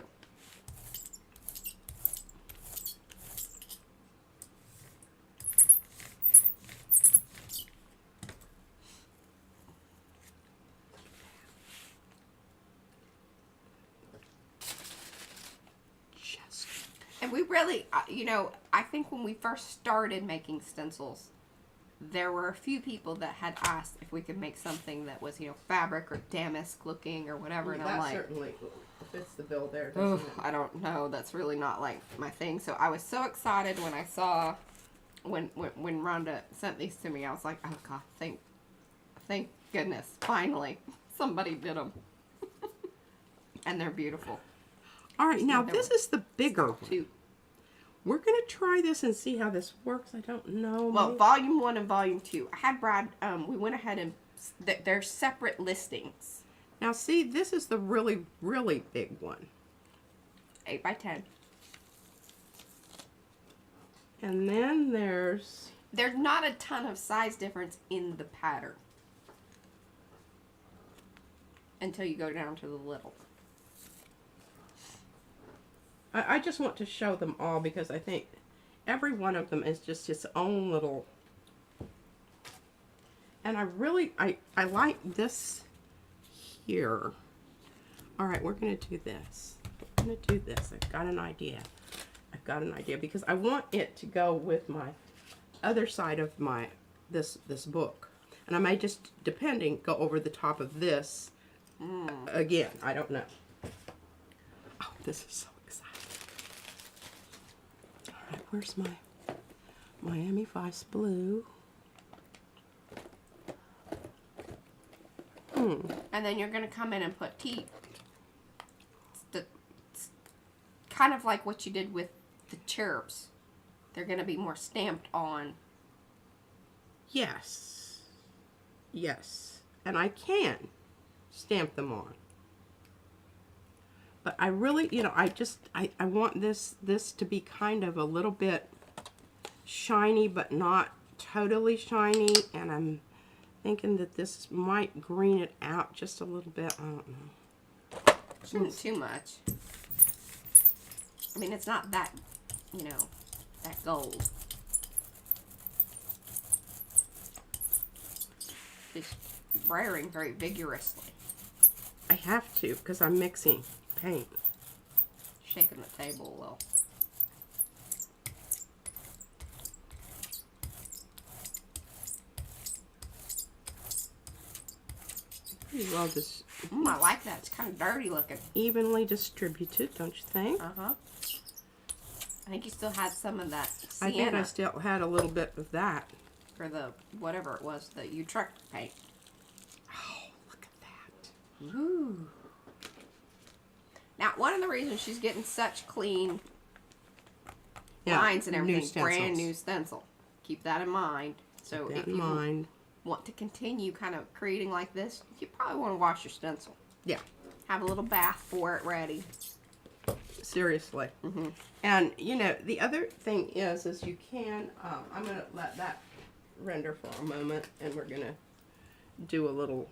And we really, you know, I think when we first started making stencils, there were a few people that had asked if we could make something that was, you know, fabric or damask looking or whatever. And I'm like, certainly fits the bill there, doesn't it? I don't know. That's really not like my thing. So I was so excited when I saw, when Rhonda sent these to me, I was like, oh God, thank goodness, finally somebody did them. And they're beautiful. All right, now this is the bigger one. Too. We're going to try this and see how this works. I don't know. Well, maybe. Volume 1 and Volume 2. I had Brad, we went ahead and, they're separate listings. Now see, this is the really, really big one. 8 by 10. And then there's not a ton of size difference in the pattern. Until you go down to the little. I just want to show them all because I think every one of them is just its own little And I really, I like this here. All right, we're going to do this. I'm going to do this. I've got an idea. I've got an idea because I want it to go with my other side of my, this book. And I may just, depending, go over the top of this again. I don't know. Oh, this is so exciting. All right, where's my Miami Vice blue? And then you're going to come in and put it's kind of like what you did with the cherubs. They're going to be more stamped on. Yes. Yes. And I can stamp them on. But I really, you know, I want this to be kind of a little bit shiny, but not totally shiny. And I'm thinking that this might green it out just a little bit. I don't know. Shouldn't too much. I mean, it's not that, you know, that gold. Just spraying very vigorously. I have to because I'm mixing paint. Shaking the table a little. Pretty well just I like that. It's kind of dirty looking. evenly distributed, don't you think? Uh-huh. I think you still had some of that I think I sienna still had a little bit of that. for the whatever it was that you trucked paint. Oh, look at that. Ooh. Now, one of the reasons she's getting such clean lines and everything, brand new stencil. Keep that in mind. So if you want to continue kind of creating like this, you probably want to wash your stencil. Yeah. Have a little bath for it ready. Seriously. And, you know, the other thing is you can, I'm going to let that render for a moment, and we're going to do a little...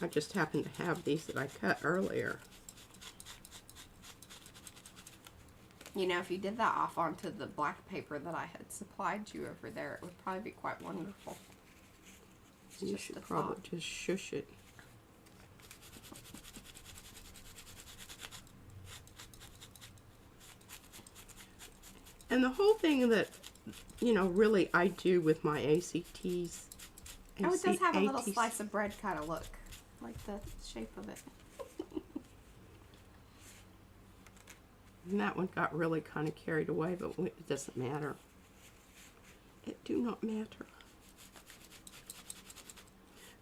I just happen to have these that I cut earlier. You know, if you did that off onto the black paper that I had supplied you over there, it would probably be quite wonderful. You should probably just shush it. And the whole thing that, you know, really I do with my ACTs. Oh, it does have a little slice of bread kind of look. Like the shape of it. And that one got really kind of carried away, but it doesn't matter. It do not matter.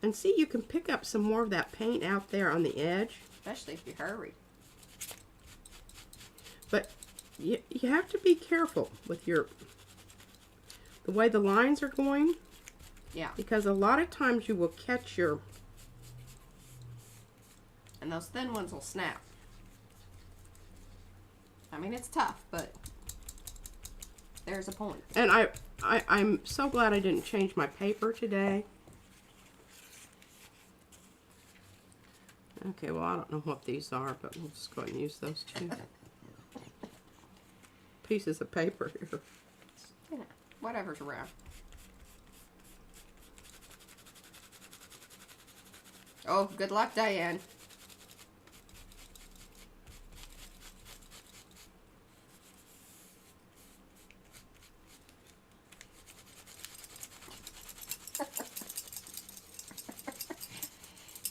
And see, you can pick up some more of that paint out there on the edge. Especially if you hurry. But you have to be careful with the way the lines are going. Yeah. Because a lot of times you will catch your... And those thin ones will snap. I mean, it's tough, but there's a point. And I'm so glad I didn't change my paper today. Okay, well, I don't know what these are, but we'll just go ahead and use those two pieces of paper here. Yeah, whatever's around. Oh, good luck, Diane.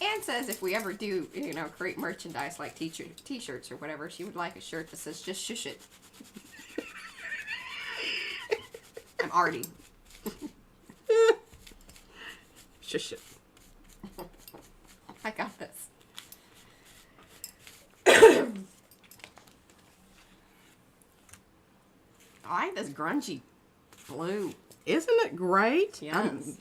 Anne says if we ever do, you know, create merchandise like t-shirts or whatever, she would like a shirt that says just shush it. I'm Arty. Shush it. I got this. I like this grungy blue. Isn't it great? Yes.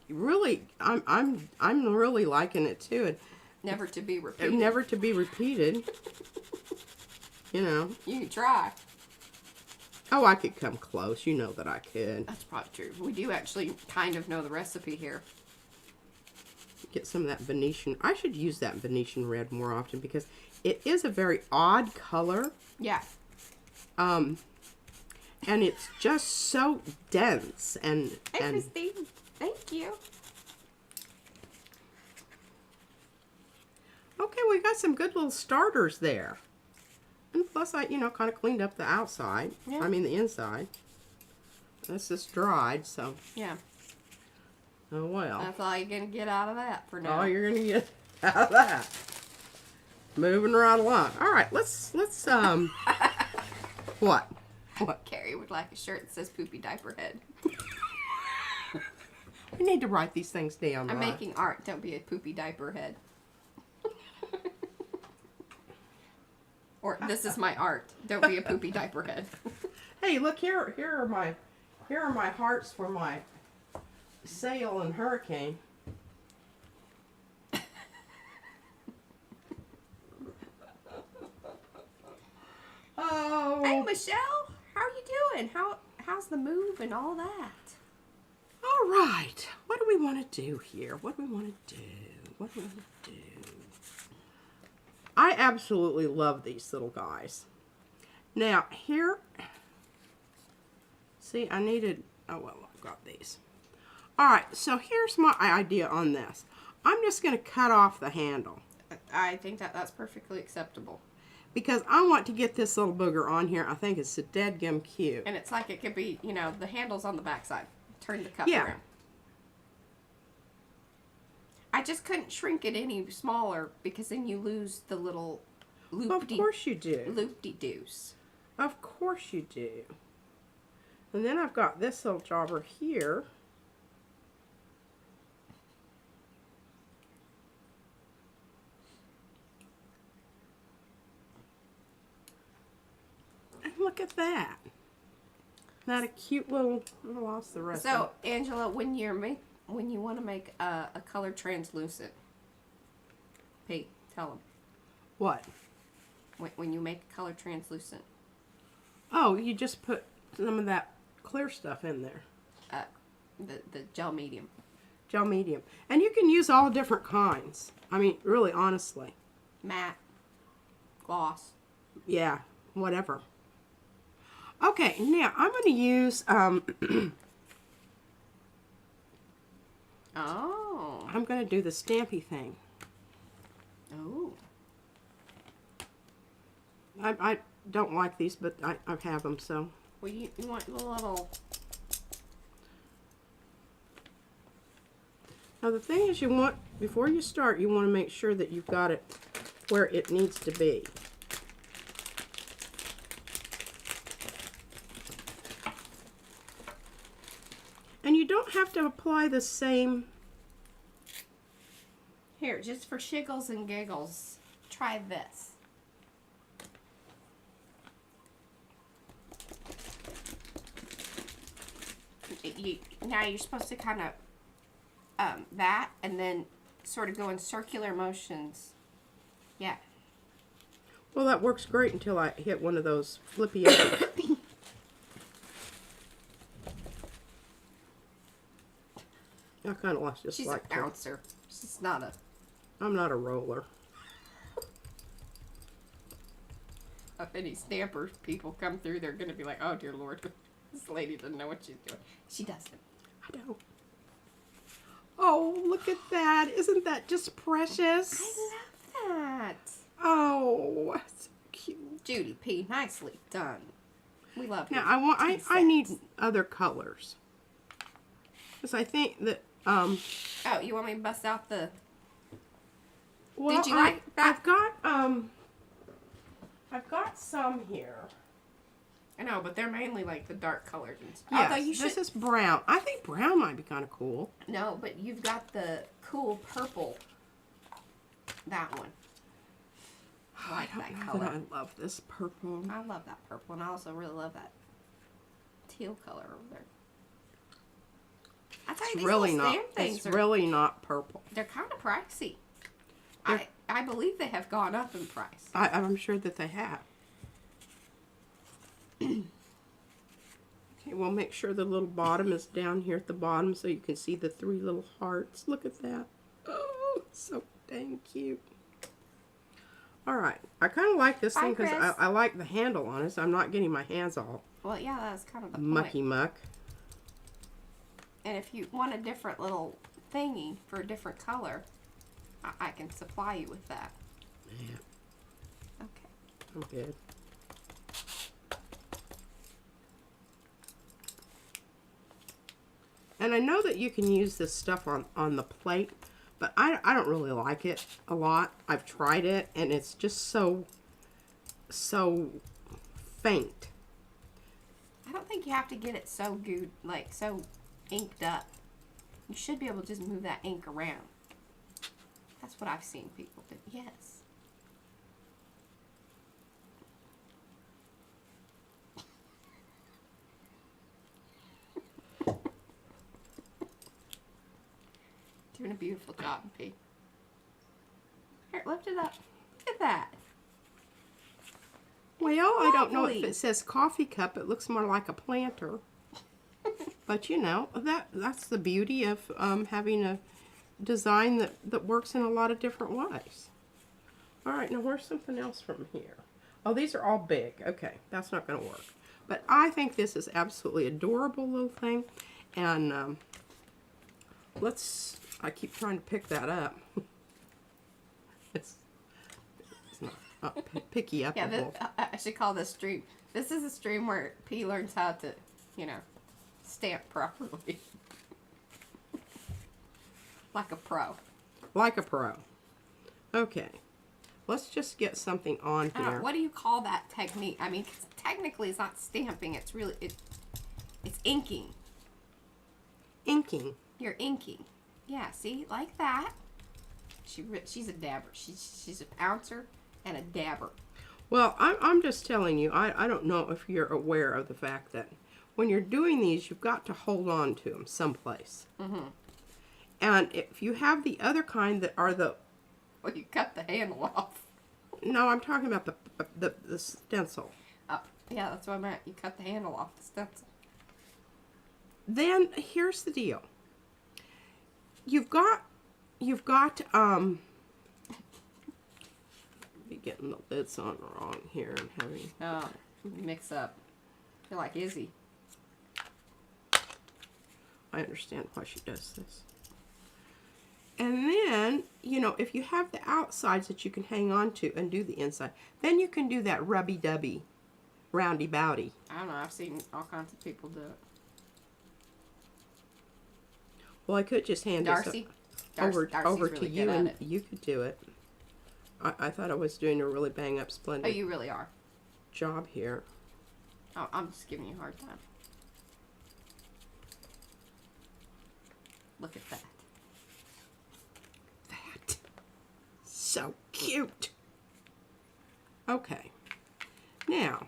I'm really liking it too. And Never to be repeated. never to be repeated. You know. You can try. Oh, I could come close. You know that I could. That's probably true. We do actually kind of know the recipe here. Get some of that Venetian. I should use that Venetian red more often because it is a very odd color. Yeah. And it's just so dense and Hey, Christine. Thank you. okay, we got some good little starters there. And plus I, kind of cleaned up the outside. Yeah. I mean the inside. This is dried, so Yeah. oh well. That's all you're gonna get out of that for now. All you're gonna get out of that. Moving right along. All right, let's what? What? Carrie would like a shirt that says "Poopy Diaper Head." We need to write these things down. I'm right? making art. Don't be a poopy diaper head. Or this is my art. Don't be a poopy diaper head. Hey, look here. Here are my hearts for my sail and hurricane. Oh. Hey, Michelle, how are you doing? How's the move and all that? All right. What do we want to do here? What do we want to do? What do we want to do? I absolutely love these little guys. Now, here, see, I needed, oh, well, I've got these. All right, so here's my idea on this. I'm just going to cut off the handle. I think that's perfectly acceptable. Because I want to get this little booger on here. I think it's so deadgum cute. And it's like it could be, the handle's on the backside. Turn the cup Yeah. around. I just couldn't shrink it any smaller because then you lose the little Of course you do. loop-de-doos. Of course you do. And then I've got this little jobber here. And look at that. Not a cute little, I lost the rest of So, Angela, when you want to make a color translucent, Pete, tell them. What? When you make a color translucent, Oh, you just put some of that clear stuff in there. the gel medium. Gel medium. And you can use all different kinds. I mean, really, honestly. Matte, gloss. Yeah, whatever. Okay, now I'm going to use, Oh. I'm going to do the stampy thing. Oh. I don't like these, but I have them, so. Well, you want the little... Now the thing is, before you start, you want to make sure that you've got it where it needs to be. And you don't have to apply the same. Here, just for shiggles and giggles, try this. Now you're supposed to kind of that, and then sort of go in circular motions. Yeah. Well, that works great until I hit one of those flippy edges. I kind of lost just She's like a that. bouncer. She's not a... I'm not a roller. If any stampers people come through, they're going to be like, oh, dear Lord, this lady doesn't know what she's doing. She doesn't. I don't. Oh, look at that. Isn't that just precious? I love that. Oh, so cute. Judy P, nicely done. We love you. Now, I need other colors. Because I think that, Oh, you want me to bust out the... well, Did you like that? I've got some here. I know, but they're mainly like the dark colored ones. Yes, Although you should... this is brown. I think brown might be kind of cool. No, but you've got the cool purple. That one. I like that I color. I love this purple. I love that purple, and I also really love that teal color over there. I tell you, It's these really little not. stamp things It's are, really not purple. they're kind of pricey. They're- I believe they have gone up in price. I'm sure that they have. Okay, we'll make sure the little bottom is down here at the bottom so you can see the 3 little hearts. Look at that. Oh, so dang cute. All right. I kind of like this Bye, thing because Chris. I like the handle on it, so I'm not getting my hands all Well, yeah, that's kind of the mucky point. muck. And if you want a different little thingy for a different color, I can supply you with that. Yeah, Okay. I'm good. And I know that you can use this stuff on the plate, but I don't really like it a lot. I've tried it, and it's just so faint. I don't think you have to get it so good, like so inked up. You should be able to just move that ink around. That's what I've seen people do. Yes. Doing a beautiful job, P. Here, lift it up. Look at that. Well, I don't know if Lovely. it says coffee cup. It looks more like a planter. But you know, that's the beauty of having a design that works in a lot of different ways. All right, now where's something else from here? Oh, these are all big. Okay, that's not going to work. But I think this is absolutely adorable little thing. And I keep trying to pick that up. it's not picky up. Yeah, I should call this stream. This is a stream where P learns how to, you know, stamp properly. Like a pro. Like a pro. Okay. Let's just get something on here. What do you call that technique? I mean, 'cause technically it's not stamping. It's really, it's inking. Inking. You're inking. Yeah, see? Like that. She's a dabber. She's a pouncer and a dabber. Well, I'm just telling you, I don't know if you're aware of the fact that when you're doing these, you've got to hold on to them someplace. Mm-hmm. And if you have the other kind that are the... Well, you cut the handle off. No, I'm talking about the stencil. Oh, yeah, that's what I meant. You cut the handle off the stencil. Then, here's the deal. You've got, be getting the lids on wrong here and having... Oh, mix up. I feel like Izzy. I understand why she does this. And then, you know, if you have the outsides that you can hang on to and do the inside, then you can do that rubby-dubby, roundy-bowdy. I don't know. I've seen all kinds of people do it. Well, I could just hand Darcy? this over Darcy's to really you good at and it. you could do it. I thought I was doing a really bang-up, Oh, splendid you really are. job here. Oh, I'm just giving you a hard time. Look at that. That. So cute. Okay. Now,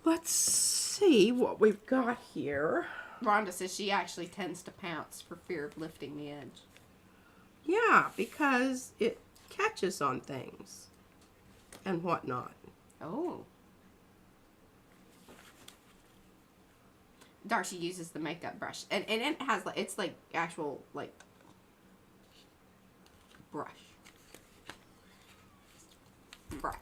let's see what we've got here. Rhonda says she actually tends to pounce for fear of lifting the edge. Yeah, because it catches on things and whatnot. Oh. Darcy uses the makeup brush. And it has, like, it's like actual, like, brush. Brush.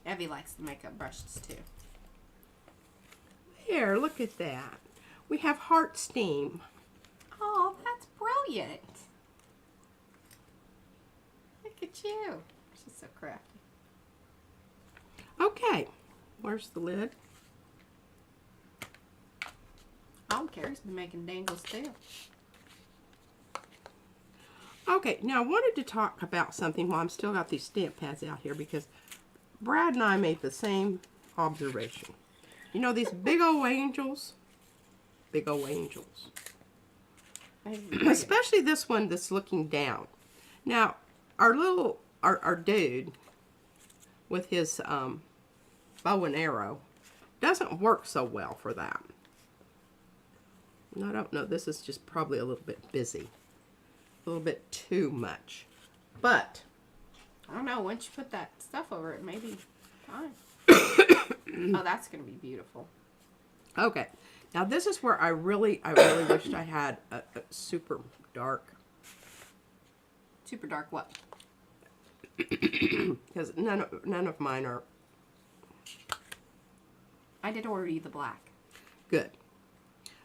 Evie likes the makeup brushes too. There, look at that. We have heart steam. Oh, that's brilliant. Look at you. She's so crafty. Okay, where's the lid? Carrie's been making dangles too. Okay, now I wanted to talk about something while I'm still got these stamp pads out here because Brad and I made the same observation. You know these big old angels? big old angels. Maybe Especially this one that's looking down. Now, our dude with his bow and arrow doesn't work so well for that. And I don't know, this is just probably a little bit busy. A little bit too much. But I don't know, once you put that stuff over it, maybe fine. Oh, that's going to be beautiful. okay. Now this is where I really wished I had a super dark. Super dark what? Because none of mine are I did order you the black. good.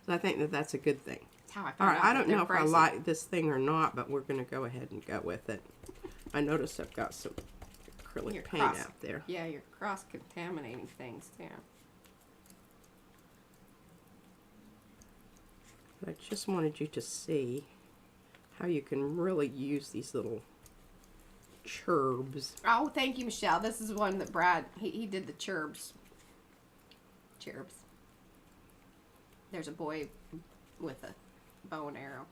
So I think that that's a good thing. That's how I found All right, out I that don't they're know if I pricey. like this thing or not, but we're going to go ahead and go with it. I noticed I've got some acrylic You're paint out there. Yeah, you're cross-contaminating things, too. But I just wanted you to see how you can really use these little cherubs. Oh, thank you, Michelle. This is one that Brad, he did the cherubs. Cherubs. There's a boy with a bow and arrow.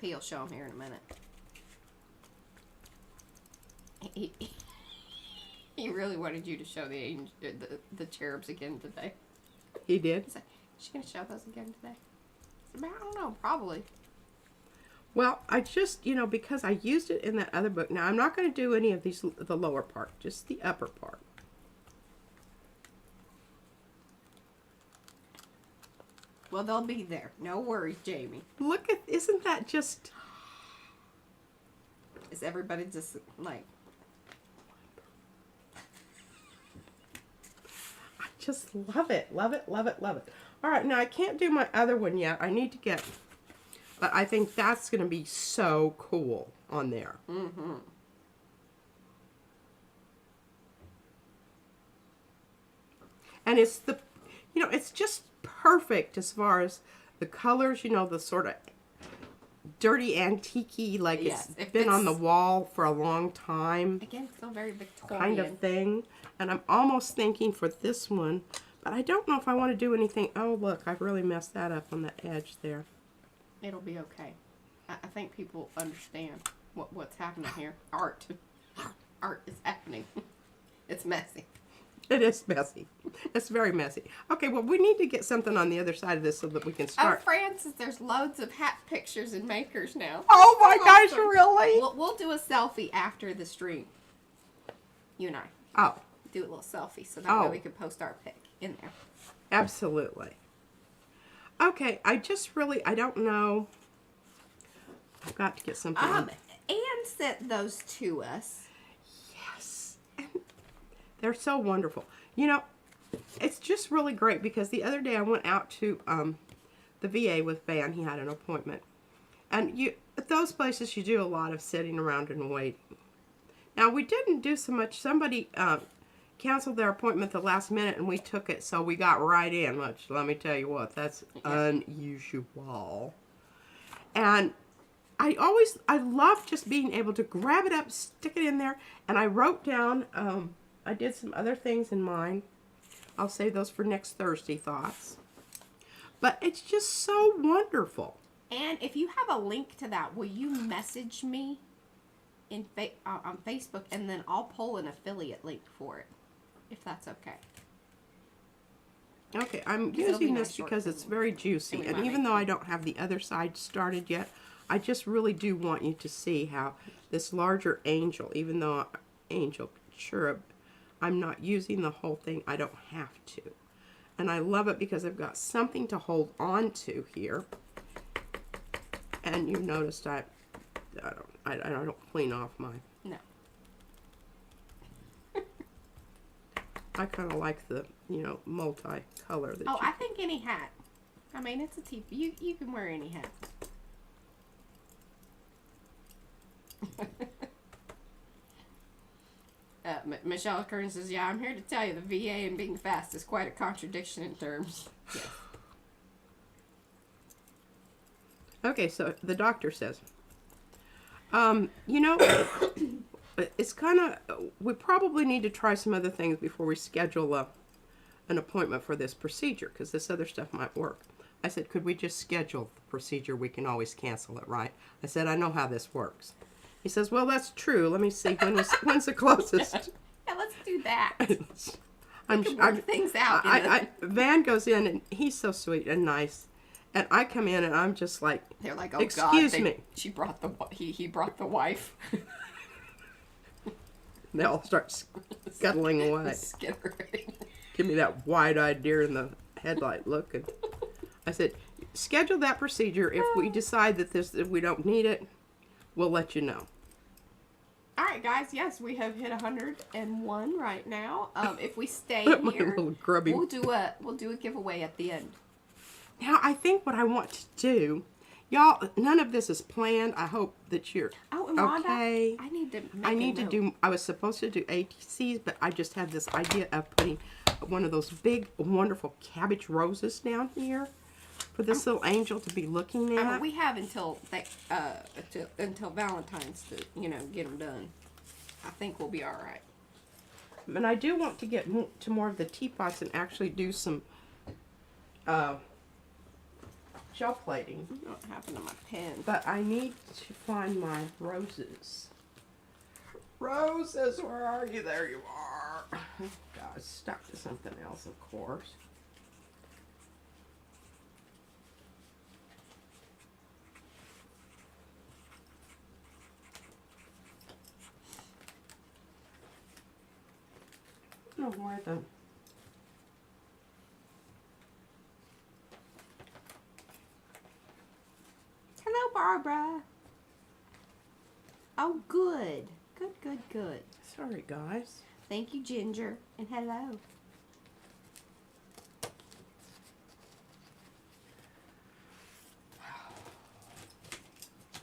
P will show him here in a minute. He really wanted you to show the cherubs again today. He did? He's like, is she going to show those again today? I said, I don't know, probably. Well, I just, because I used it in that other book. Now, I'm not going to do any of these, the lower part, just the upper part. Well, they'll be there. No worries, Jamie. Look at, isn't that just... Is everybody just like... I just love it, love it, love it, love it. All right, now I can't do my other one yet. I need to get, but I think that's going to be so cool on there. Mm-hmm. And it's the, it's just perfect as far as the colors, the sort of dirty antique-y, like Yes, it's been on the wall for a long time Again, still very Victorian. kind of thing. And I'm almost thinking for this one, but I don't know if I want to do anything. Oh, look, I've really messed that up on the edge there. It'll be okay. I think people understand what's happening here. Art is happening. It's messy. It is messy. It's very messy. Okay, well, we need to get something on the other side of this so that we can Oh, start. Francis, there's loads of hat pictures and makers now. Oh my gosh, Awesome. really? We'll do a selfie after the stream. You and I. Oh, Do a little selfie so that way Oh. we can post our pic in there. absolutely. Okay, I don't know. I've got to get something. Anne sent those to us. Yes. And they're so wonderful. It's just really great because the other day I went out to the VA with Van. He had an appointment. And at those places you do a lot of sitting around and waiting. Now, we didn't do so much. Somebody canceled their appointment the last minute and we took it, so we got right in, which, let me tell you what, that's unusual. And I love just being able to grab it up, stick it in there, and I wrote down, I did some other things in mine. I'll save those for next Thursday thoughts. But it's just so wonderful. And if you have a link to that, will you message me on Facebook, and then I'll pull an affiliate link for it, if that's okay. Okay, I'm Because it'll be using nice this short because and- it's very juicy. and we And might even make though I don't have the other side started yet, I just really do want you to see how this larger angel, even though angel cherub, I'm not using the whole thing. I don't have to. And I love it because I've got something to hold on to here. And you noticed I don't clean off mine. No. I kind of like the, multi-color. That Oh, you I think any hat. I mean, it's a Teapot. You can wear any hat. Michelle Kern says, yeah, I'm here to tell you the VA and being fast is quite a contradiction in terms. Yes. Okay, so the doctor says, it's kind of, we probably need to try some other things before we schedule a an appointment for this procedure because this other stuff might work. I said, could we just schedule the procedure? We can always cancel it, right? I said, I know how this works. He says, well, that's true. Let me see. When's the closest? Yeah, let's do that. I'm work things out. Van goes in, and he's so sweet and nice. And I come in, and I'm just like, they're like, oh, excuse God, me. She brought he brought the wife. They all start scuttling away. Skittering. Give me that wide-eyed deer in the headlight look. And I said, schedule that procedure. If we decide that if we don't need it, we'll let you know. All right, guys. Yes, we have hit 101 right now. If we stay My here, little grubby. we'll do a giveaway at the end. Now, I think what I want to do, y'all, none of this is planned. I hope that you're Oh, and Rhonda, okay. I I was supposed to do ATCs, but I just have this idea of putting one of those big, wonderful cabbage roses down here for this little angel to be looking at. We have until Valentine's to get them done. I think we'll be all right. And I do want to get to more of the teapots and actually do some gel plating. What happened to my pen? But I need to find my roses. Roses, where are you? There you are. God, it's stuck to something else, of course. I don't know where the... Hello, Barbara. Oh, good. Good. Sorry, guys. Thank you, Ginger. And hello.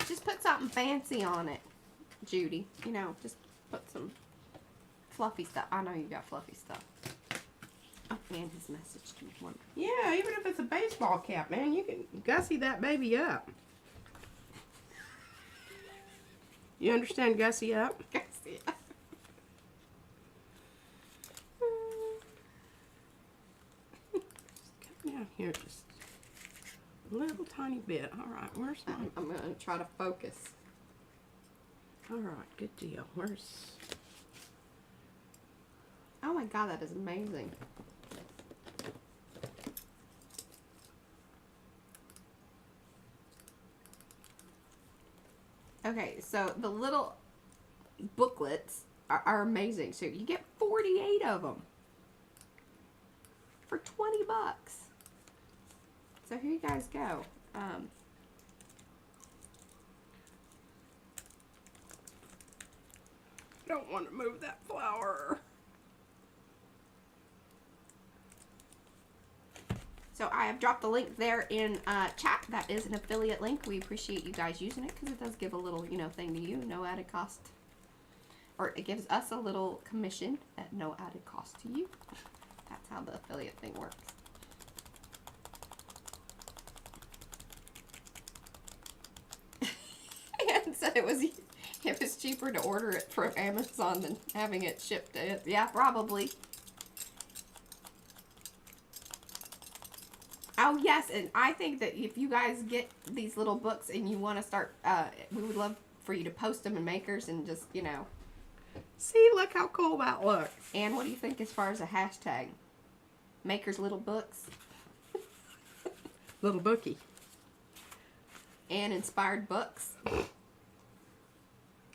Just put something fancy on it, Judy. Just put some fluffy stuff. I know you got fluffy stuff. Oh, man, his message to me. Yeah, even if it's a baseball cap, man, you can gussy that baby up. You understand gussy up? Gussy. Come down here just a little tiny bit. All right, where's my... I'm going to try to focus. All right, good deal. Where's... Oh my God, that is amazing. Okay, so the little booklets are amazing. So you get 48 of them for 20 bucks. So here you guys go. Don't want to move that flower. So I have dropped the link there in chat. That is an affiliate link. We appreciate you guys using it because it does give a little, thing to you. No added cost. Or it gives us a little commission at no added cost to you. That's how the affiliate thing works. And said it was cheaper to order it from Amazon than having it shipped. Yeah, probably. Oh, yes, and I think that if you guys get these little books and you want to start, we would love for you to post them in Makers and just, See, look how cool that looks. And what do you think as far as a hashtag? Makers Little Books? Little bookie. And Inspired Books?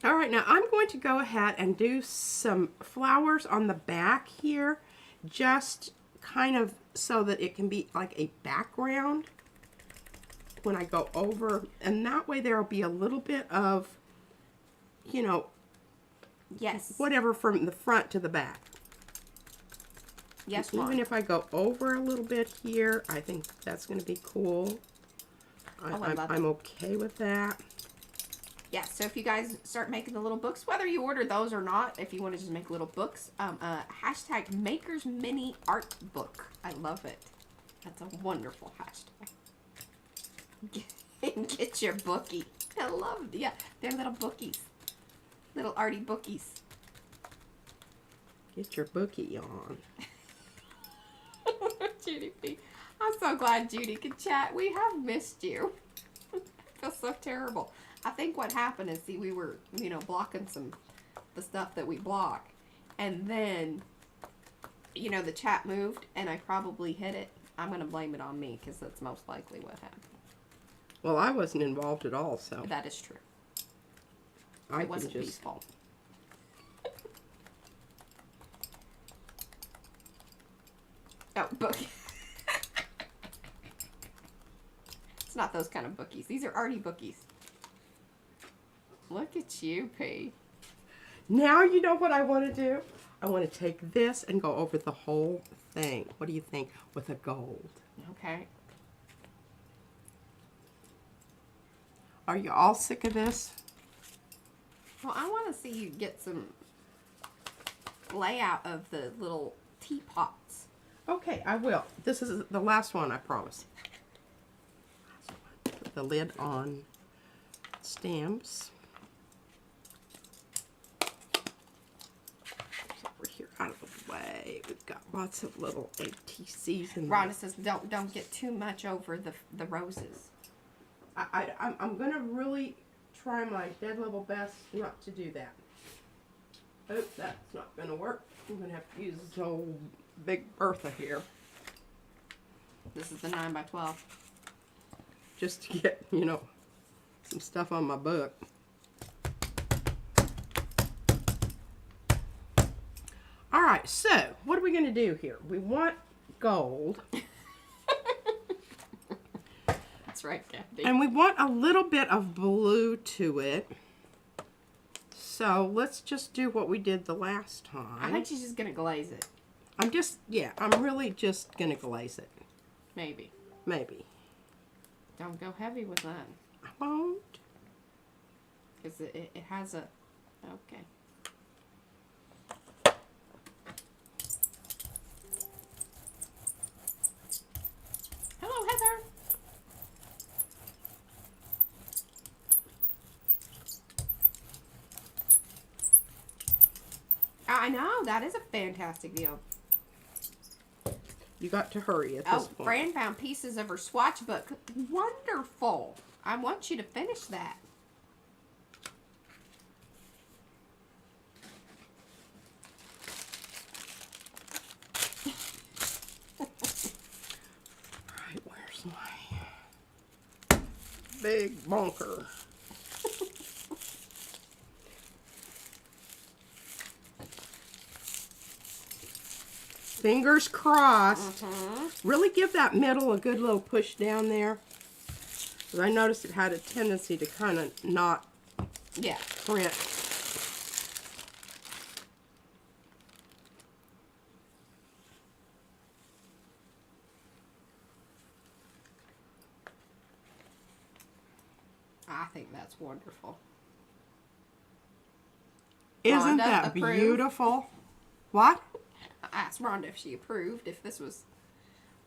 All right, now I'm going to go ahead and do some flowers on the back here, just kind of so that it can be like a background when I go over, and that way there will be a little bit of, Yes. whatever from the front to the back. Yes, Even if I go over a little bit here, I think that's going to be cool. I'm okay with that. Yeah, so if you guys start making the little books, whether you order those or not, if you want to just make little books, hashtag Makers Mini Art Book. I love it. That's a wonderful hashtag. Get your bookie. I love it. Yeah, they're little bookies. Little arty bookies. Get your bookie on. Judy P. I'm so glad Judy could chat. We have missed you. I feel so terrible. I think what happened is, see, we were, you know, blocking the stuff that we block. And then, you know, the chat moved and I probably hit it. I'm going to blame it on me because that's most likely what happened. Well, I wasn't involved at all, so. That is true. I It wasn't just... B's fault. Oh, book. It's not those kind of bookies. These are arty bookies. Look at you, P. Now you know what I want to do? I want to take this and go over the whole thing. What do you think? With a gold. Okay. Are you all sick of this? Well, I want to see you get some layout of the little teapots. Okay, I will. This is the last one, I promise. Put the lid on stamps. Over here, out of the way. We've got lots of little ATCs in there. Rhonda says, don't get too much over the roses. I'm gonna really try my dead level best not to do that. Oh, that's not gonna work. I'm gonna have to use this old Big Bertha here. This is the 9x12. Just to get, you know, some stuff on my book. Alright, so what are we gonna do here? We want gold. That's right, Kathy. And we want a little bit of blue to it. So let's just do what we did the last time. I think she's just going to glaze it. I'm really just going to glaze it. Maybe. Maybe. Don't go heavy with that. I won't. Because it has a... Okay. Hello, Heather. I know, that is a fantastic deal. You got to hurry at this point. Fran found pieces of her swatch book. Wonderful. I want you to finish that. Alright, where's my big bunker? Fingers crossed. Really give that middle a good little push down there. Because I noticed it had a tendency to kind of not print. I think that's wonderful. Isn't Rhonda, that approve? beautiful? What? I asked Rhonda if she approved, if this was...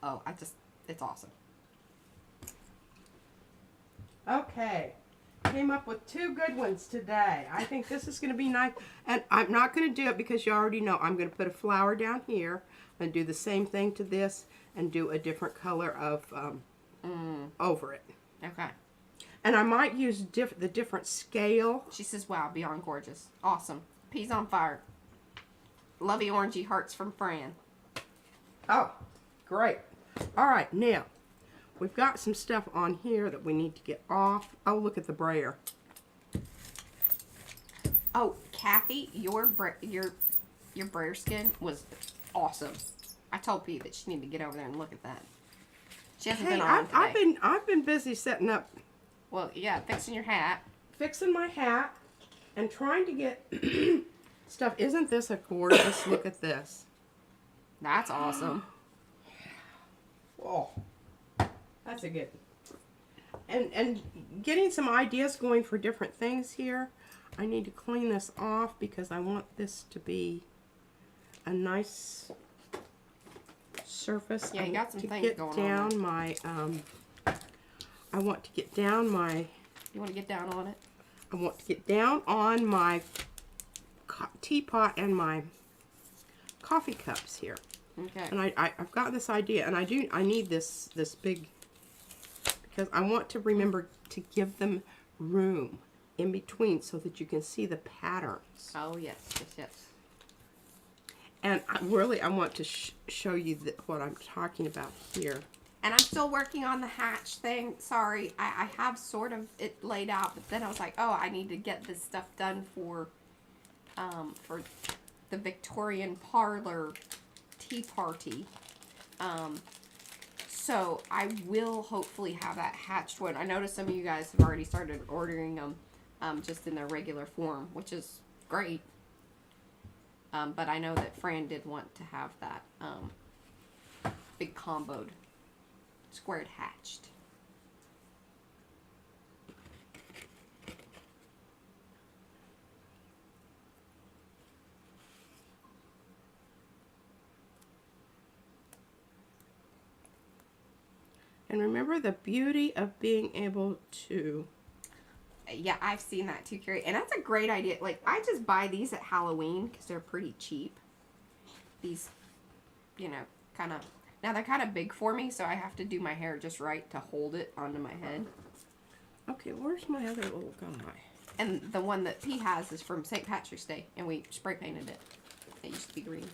Oh, it's awesome. Okay. Came up with two good ones today. I think this is going to be nice. And I'm not going to do it because you already know. I'm going to put a flower down here and do the same thing to this and do a different color of over it. Okay. And I might use the different scale. She says, wow, beyond gorgeous. Awesome. Peas on fire. Lovey orangey hearts from Fran. Oh, great. All right, now, we've got some stuff on here that we need to get off. Oh, look at the brayer. Oh, Kathy, your brayer skin was awesome. I told P that she needed to get over there and look at that. She hasn't been on today. I've been busy setting up. Well, yeah, fixing your hat. Fixing my hat and trying to get stuff. Isn't this a gorgeous? Look at this. That's awesome. Whoa. That's a good. And getting some ideas going for different things here. I need to clean this off because I want this to be a nice surface. Yeah, you got some things going on. Down my I want to get down my. You want to get down on it? I want to get down on my teapot and my coffee cups here. Okay. And I've got this idea, and I need this big, because I want to remember to give them room in between so that you can see the patterns. Oh, yes, yes, yes. And I want to show you what I'm talking about here. And I'm still working on the hatch thing. Sorry, I have sort of it laid out, but then I was like, oh, I need to get this stuff done for the Victorian parlor tea party. So I will hopefully have that hatched one. I noticed some of you guys have already started ordering them just in their regular form, which is great. But I know that Fran did want to have that big comboed squared hatched. And remember the beauty of being able to... Yeah, I've seen that too, Carrie. And that's a great idea. Like, I just buy these at Halloween because they're pretty cheap. These, you know, kind of... Now, they're kind of big for me, so I have to do my hair just right to hold it onto my head. Okay, where's my other little guy? And the one that P has is from St. Patrick's Day, and we spray painted it. It used to be green.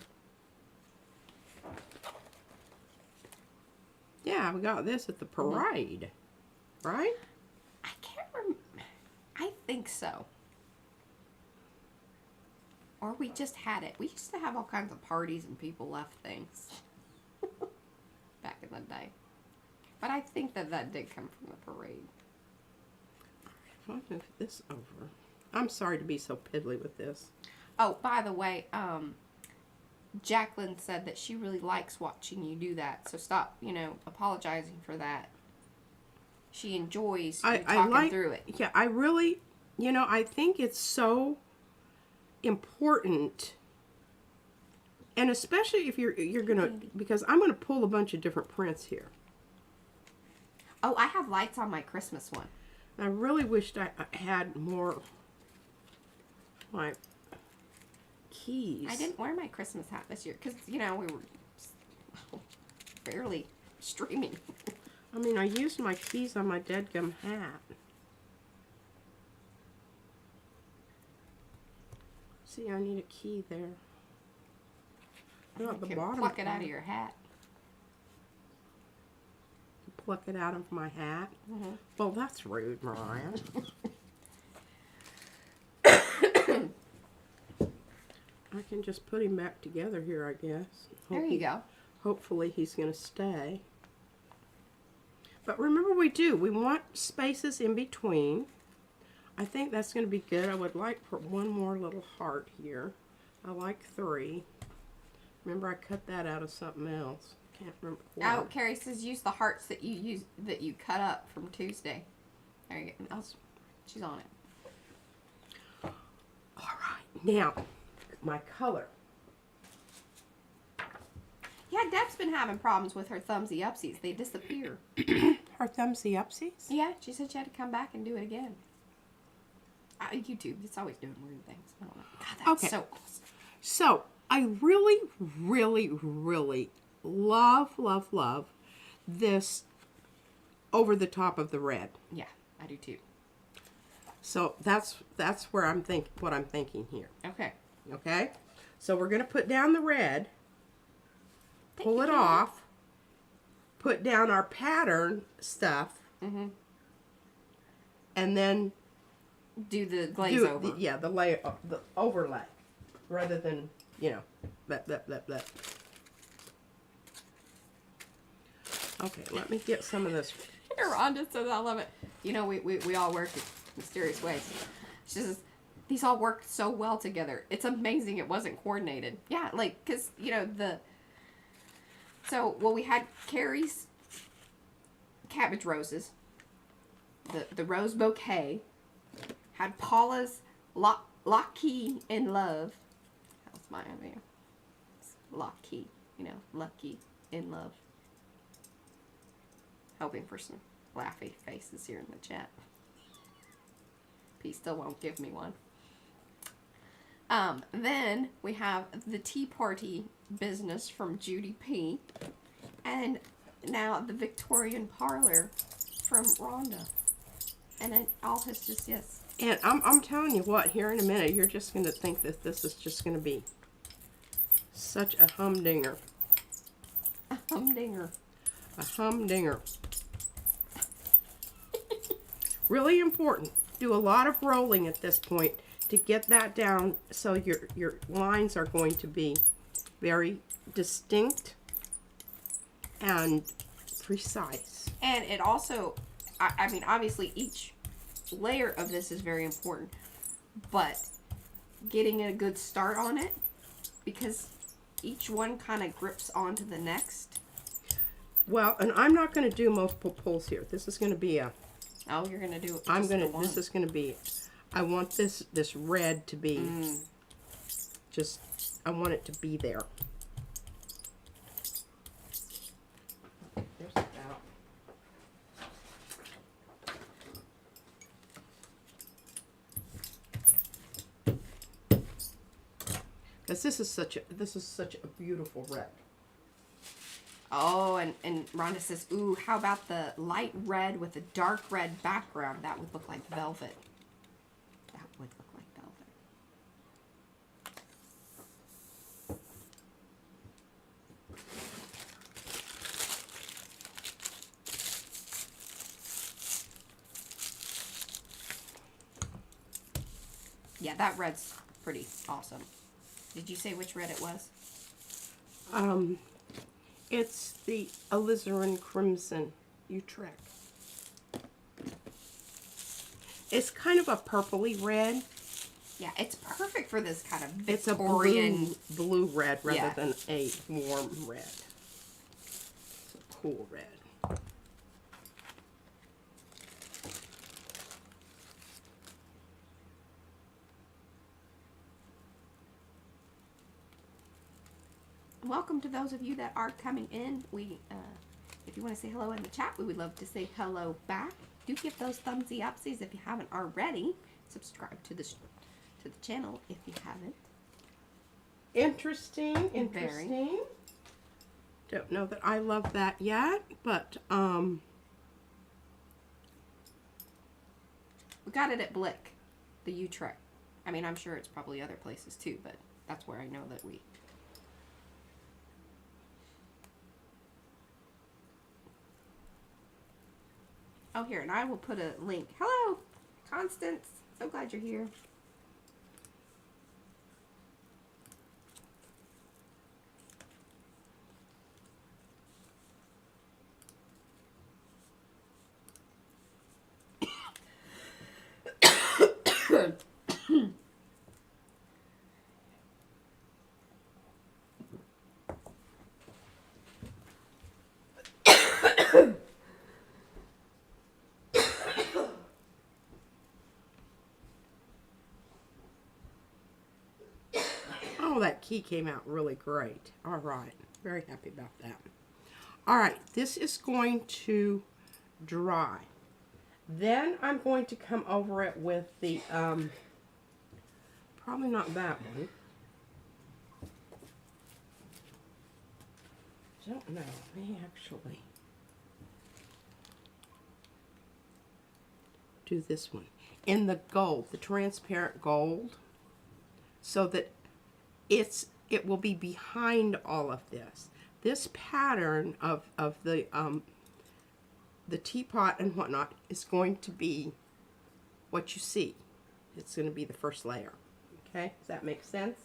Yeah, we got this at the parade, right? I can't remember. I think so. Or we just had it. We used to have all kinds of parties and people left things. Back in the day. But I think that did come from the parade. If I move this over. I'm sorry to be so piddly with this. Oh, by the way, Jacqueline said that she really likes watching you do that. So stop, you know, apologizing for that. She enjoys you talking through it. Yeah, I really, you know, I think it's so important. And especially if you're gonna, because I'm gonna pull a bunch of different prints here. Oh, I have lights on my Christmas one. I really wished I had more like keys. I didn't wear my Christmas hat this year because, you know, we were barely streaming. I mean, I used my keys on my deadgum hat. See, I need a key there. You At the can bottom. pluck it out of your hat. Pluck it out of my hat. Mm-hmm. Well, that's rude, Mariah. I can just put him back together here, I guess. There you go. Hopefully he's going to stay. But remember, we want spaces in between. I think that's going to be good. I would like for one more little heart here. I like 3. Remember, I cut that out of something else. Can't remember what. Oh, Carrie says use the hearts that you cut up from Tuesday. There you go. She's on it. All right, now my color. Yeah, Deb's been having problems with her thumbsy upsies. They disappear. Her thumbsy upsies? Yeah, she said she had to come back and do it again. YouTube, it's always doing weird things. I don't know. God, that's so awesome. So, I really, really, really love this over the top of the red. Yeah, I do too. So that's where what I'm thinking here. Okay. Okay? So we're going to put down the red, pull it off, put down our pattern stuff, and then do the glaze over. The layer, the overlay, rather than, you know, that. Okay, let me get some of this. Rhonda says, I love it. You know, we all work in mysterious ways. She says, these all work so well together. It's amazing it wasn't coordinated. Yeah, like, because, you know, we had Carrie's cabbage roses, the rose bouquet, had Paula's Lucky in Love. That was my idea. Lucky, you know, Lucky in Love. Hoping for some laughy faces here in the chat. P still won't give me one. Then we have the Tea Party business from Judy P. And now the Victorian Parlor from Rhonda. And it all has just, yes. And I'm telling you what, here in a minute, you're just going to think that this is just going to be such a humdinger. A humdinger. A humdinger. Really important. Do a lot of rolling at this point to get that down so your lines are going to be very distinct and precise. And it also, I mean, obviously each layer of this is very important, but getting a good start on it, because each one kind of grips onto the next. Well, and I'm not going to do multiple pulls here. This is going to be a... Oh, you're going to do this is going to be... I want this red to be just... I want it to be there. There's that. Because this is such a beautiful red. Oh, and Rhonda says, ooh, how about the light red with a dark red background? That would look like velvet. That would look like velvet. Yeah, that red's pretty awesome. Did you say which red it was? It's the alizarin crimson Utrecht. It's kind of a purpley red. Yeah, it's perfect for this kind of It's a Victorian blue red rather Yeah. than a warm red. It's a cool red. Welcome to those of you that are coming in. We, if you want to say hello in the chat, we would love to say hello back. Do give those thumbsy upsies if you haven't already. Subscribe to the channel if you haven't. Interesting. Very. Don't know that I love that yet, but We got it at Blick, the Utrecht. I mean, I'm sure it's probably other places too, but that's where I know that we. Oh, here, and I will put a link. Hello, Constance. So glad you're here. oh, that key came out really great. All right. Very happy about that. All right. This is going to dry. Then I'm going to come over it with the, probably not that one. Don't know. May actually do this one in the gold, the transparent gold, so that it will be behind all of this. This pattern of the teapot and whatnot is going to be what you see. It's going to be the first layer. Okay, does that make sense?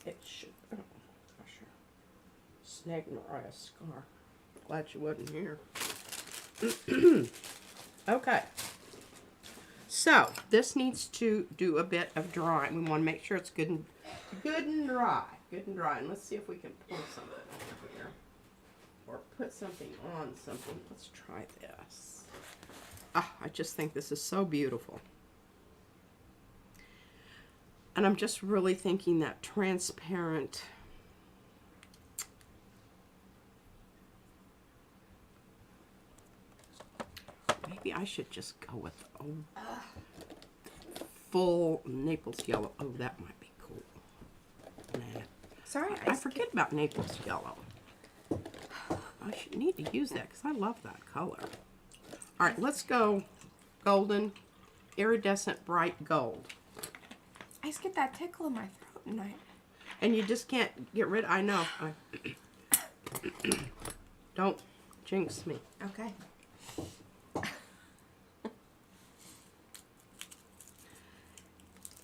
It should. Oh, gosh, snagged Mariah's scar. Glad she wasn't here. Okay. So this needs to do a bit of drying. We want to make sure it's good and dry. Good and dry. And let's see if we can pull something over here. Or put something on something. Let's try this. Ah, I just think this is so beautiful. And I'm just really thinking that transparent. Maybe I should just go with full Naples yellow. Oh, that might be cool. Sorry, I forget about Naples yellow. I should need to use that because I love that color. All right, let's go golden, iridescent bright gold. I just get that tickle in my throat tonight. And you just can't get rid. I know. Don't jinx me. Okay.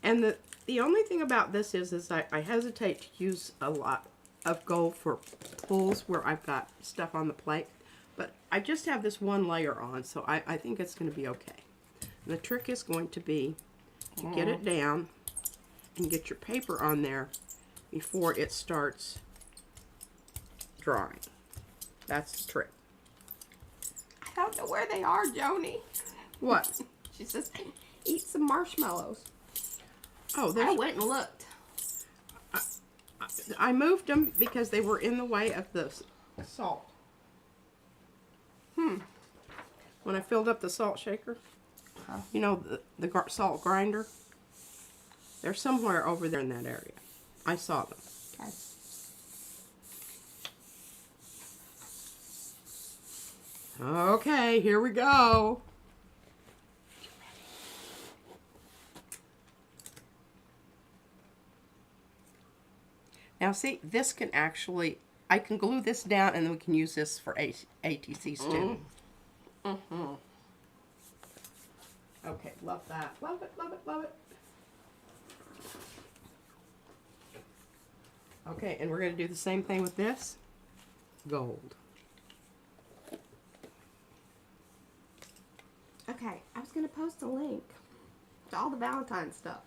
And the only thing about this is I hesitate to use a lot of gold for pulls where I've got stuff on the plate. But I just have this one layer on, so I think it's going to be okay. And the trick is going to be to get it down and get your paper on there before it starts drying. That's the trick. I don't know where they are, Joni. What? She says, eat some marshmallows. Oh, I went and looked. I moved them because they were in the way of the salt. When I filled up the salt shaker, you know, the salt grinder, they're somewhere over there in that area. I saw them. Okay. Okay, here we go. Now see, this can actually, I can glue this down and then we can use this for ATCs too. Okay, love that. Love it, love it, love it. Okay, and we're going to do the same thing with this. Gold. Okay, I was going to post a link to all the Valentine stuff.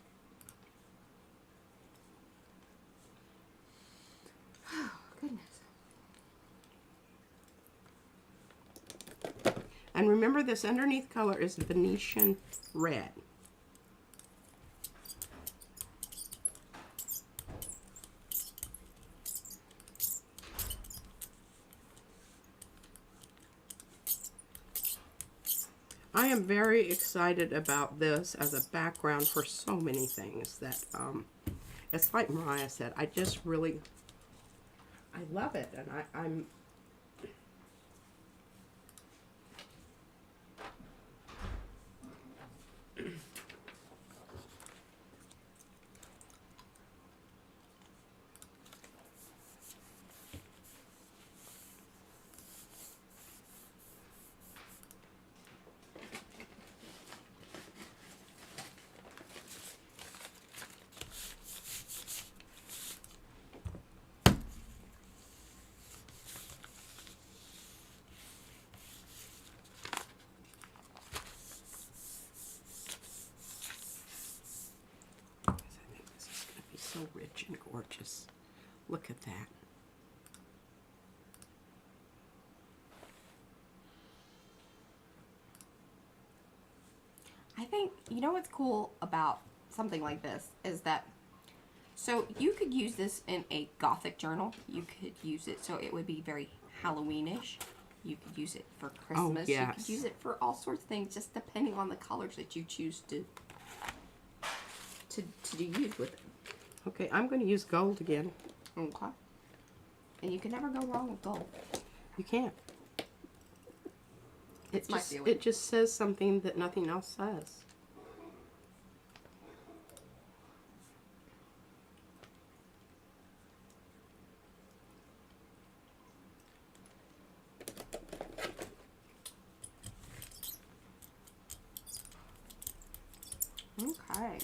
Oh, goodness. And remember, this underneath color is Venetian red. I am very excited about this as a background for so many things that, it's like Mariah said, I just really, I love it, and I'm so rich and gorgeous. Look at that. I think, you know what's cool about something like this is that, so you could use this in a Gothic journal. You could use it so it would be very Halloweenish. You could use it for Christmas. yes. You could use it for all sorts of things, just depending on the colors that you choose to use with it. Okay, I'm going to use gold again. Okay. And you can never go wrong with gold. You can't. It's my feeling. It just says something that nothing else says. Okay.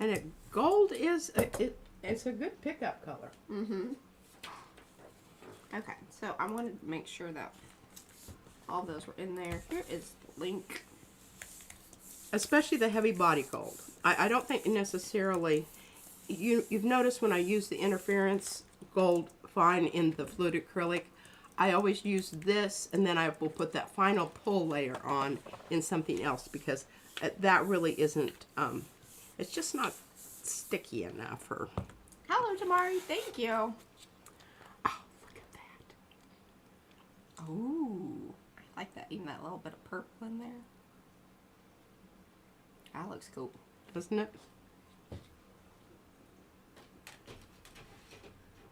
And gold is it's a good pickup color. Okay, so I wanted to make sure that all those were in there. Here is the link. Especially the heavy body gold. I don't think necessarily, you've noticed when I use the interference gold fine in the fluid acrylic, I always use this and then I will put that final pull layer on in something else because that really isn't, it's just not sticky enough. Or Hello, Tamari. Thank you. oh, look at that. Ooh, I like that. Even that little bit of purple in there. That looks cool. Doesn't it?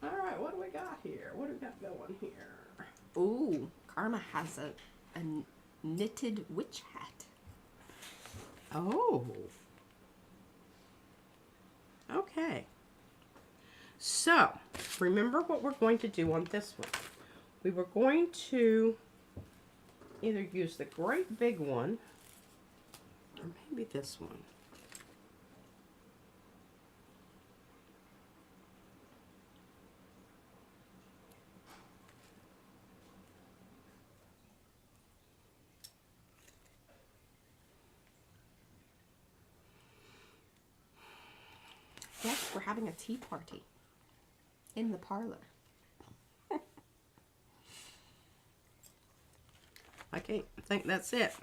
All right, what do we got here? What do we got going here? Ooh, Karma has a knitted witch hat. Oh. Okay. So, remember what we're going to do on this one. We were going to either use the great big one, or maybe this one. Yes, we're having a tea party in the parlor. Okay, I think that's it.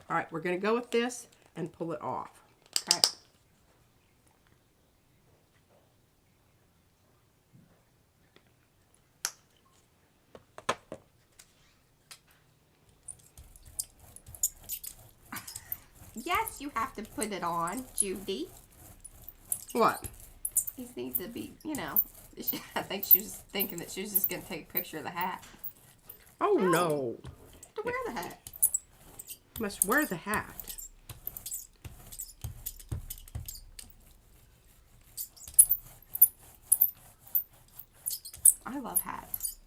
All right, we're going to go with this and pull it off. Okay. Yes, you have to put it on, Judy. What? These need to be, you know. I think she was thinking that she was just going to take a picture of the hat. Oh, no. To wear the hat. You must wear the hat. I love hats.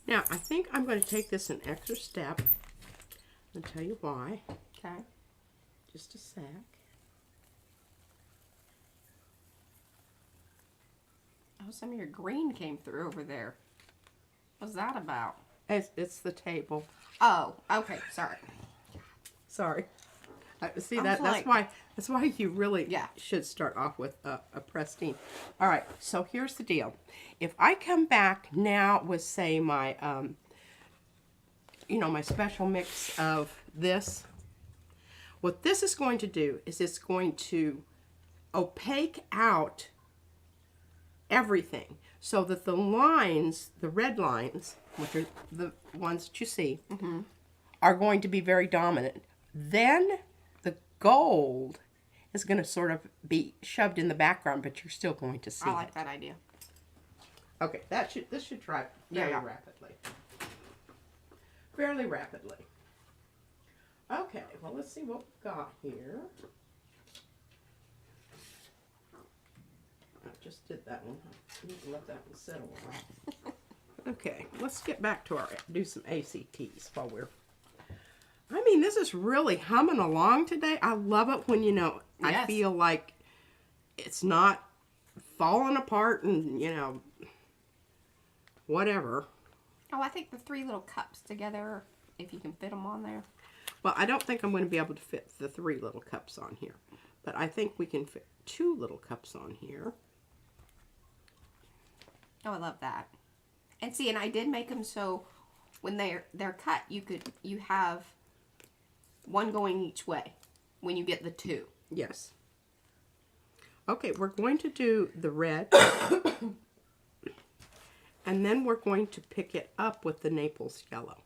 Now, I think I'm going to take this an extra step. I'll tell you why. Okay. Just a sec. Oh, some of your green came through over there. What's that about? It's the table. Oh, okay. Sorry. Sorry. See I that? was That's why you really Yeah. should start off with a pristine. All right. So here's the deal. If I come back now with, say, my my special mix of this, what this is going to do is it's going to opaque out everything so that the lines, the red lines, which are the ones that you see, are going to be very dominant. Then the gold is going to sort of be shoved in the background, but you're still going to see I like it. that idea. Okay, this should dry fairly rapidly. Fairly rapidly. Okay, well, let's see what we've got here. I just did that one. I need to let that one sit a while. Okay, let's get back to do some ACTs while we're... I mean, this is really humming along today. I love it when, Yes. I feel like it's not falling apart and, whatever. Oh, I think the 3 little cups together, if you can fit them on there. Well, I don't think I'm going to be able to fit the 3 little cups on here. But I think we can fit 2 little cups on here. Oh, I love that. And see, and I did make them so when they're cut, you have one going each way when you get the 2. Yes. Okay, we're going to do the red. And then we're going to pick it up with the Naples yellow.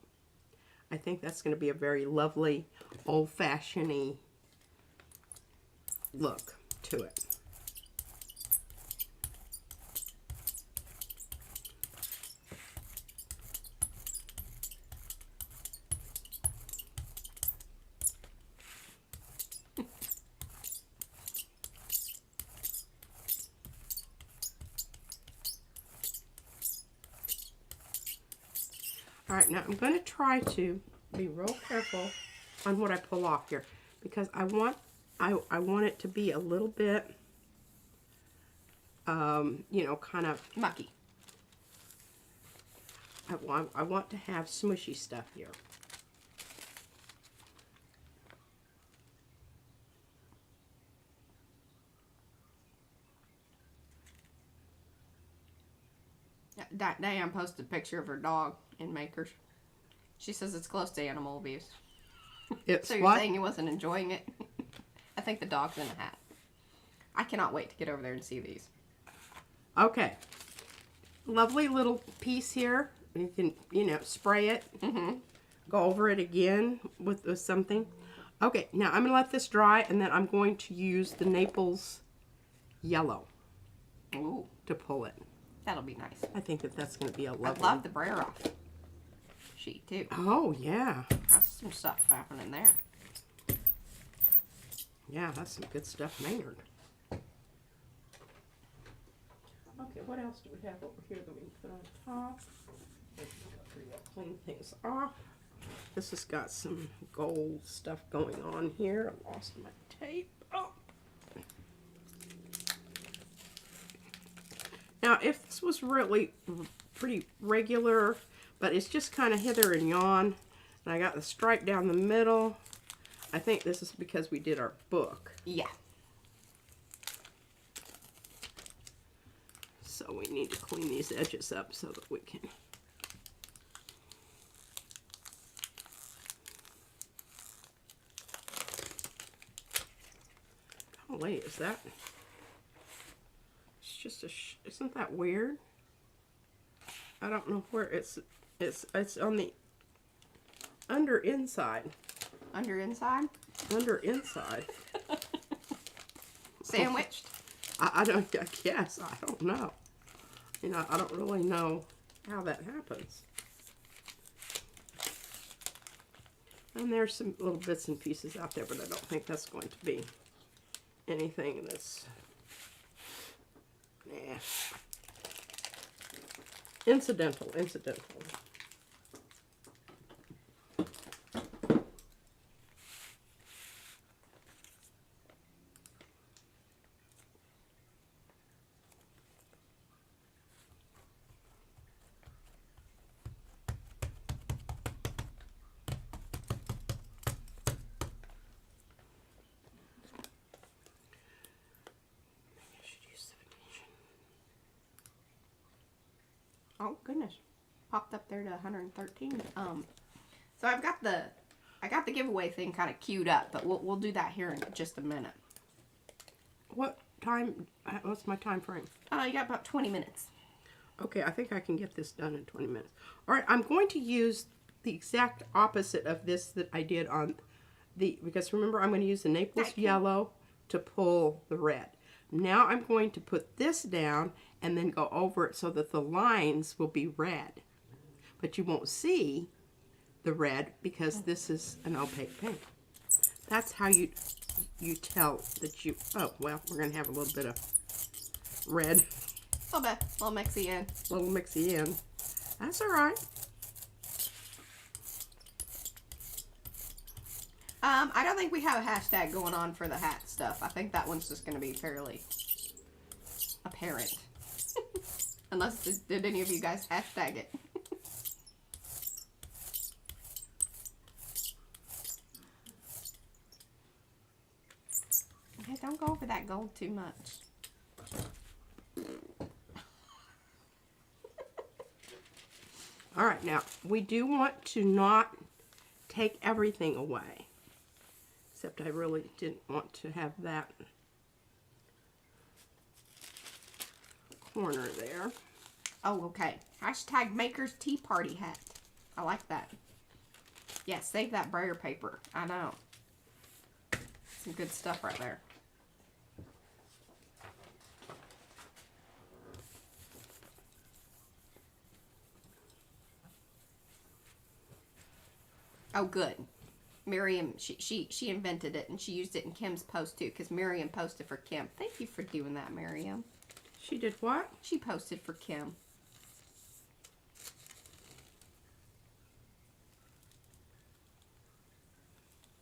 I think that's going to be a very lovely, old-fashioned-y look to it. All right, now I'm going to try to be real careful on what I pull off here because I want it to be a little bit, kind of Mucky. I want to have smushy stuff here. Diane posted a picture of her dog in Makers. She says it's close to animal abuse. It's So you're what? saying you wasn't enjoying it? I think the dog's in the hat. I cannot wait to get over there and see these. Okay. Lovely little piece here. You can, spray it. Go over it again with something. Okay, now I'm going to let this dry, and then I'm going to use the Naples yellow Ooh, to pull it. that'll be nice. I think that that's going to be a I lovely... love the brayer off sheet too. Oh, yeah. That's some stuff happening there. Yeah, that's some good stuff, Maynard. Okay, what else do we have over here that we can put on top? Clean things off. This has got some gold stuff going on here. I lost my tape. Oh. Now, if this was really pretty regular, but it's just kind of hither and yon, and I got the stripe down the middle, I think this is because we did our book. Yeah. So we need to clean these edges up so that we can... Oh wait, is that... It's just a... Isn't that weird? I don't know where it's on the under inside. Under inside? Under inside. Sandwiched? I guess. I don't know. You know, I don't really know how that happens. And there's some little bits and pieces out there, but I don't think that's going to be anything that's... Nah. Incidental. Oh goodness, popped up there to 113. So I got the giveaway thing kind of queued up, but we'll do that here in just a minute. What time? What's my time frame? You got about 20 minutes. Okay, I think I can get this done in 20 minutes. All right, I'm going to use the exact opposite of this that I did on the, because remember I'm going to use the Naples yellow to pull the red. Now I'm going to put this down and then go over it so that the lines will be red. But you won't see the red because this is an opaque paint. That's how you tell that you, oh, well, we're going to have a little bit of red. A little bit, a little mixy in. A little mixy in. That's all right. I don't think we have a hashtag going on for the hat stuff. I think that one's just going to be fairly apparent. Unless, did any of you guys hashtag it? Okay, don't go over that gold too much. All right, now, we do want to not take everything away. Except I really didn't want to have that corner there. Oh, okay. Hashtag Maker's Tea Party hat. I like that. Yeah, save that brayer paper. I know. Some good stuff right there. Oh, good. Miriam, she invented it, and she used it in Kim's post, too, because Miriam posted for Kim. Thank you for doing that, Miriam. She did what? She posted for Kim.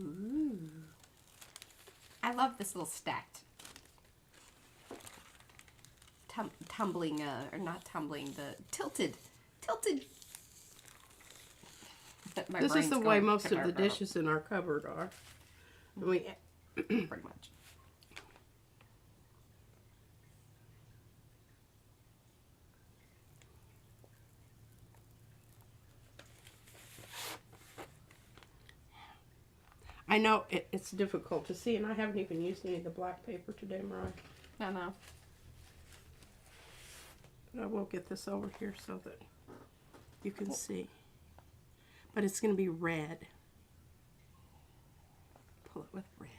Ooh. I love this little stacked. Tumbling, or not tumbling, the tilted. This is the way most of the dishes in our cupboard are. We pretty much. I know it's difficult to see, and I haven't even used any of the black paper today, Mariah. I know. But I will get this over here so that you can see. But it's going to be red. pull it with red.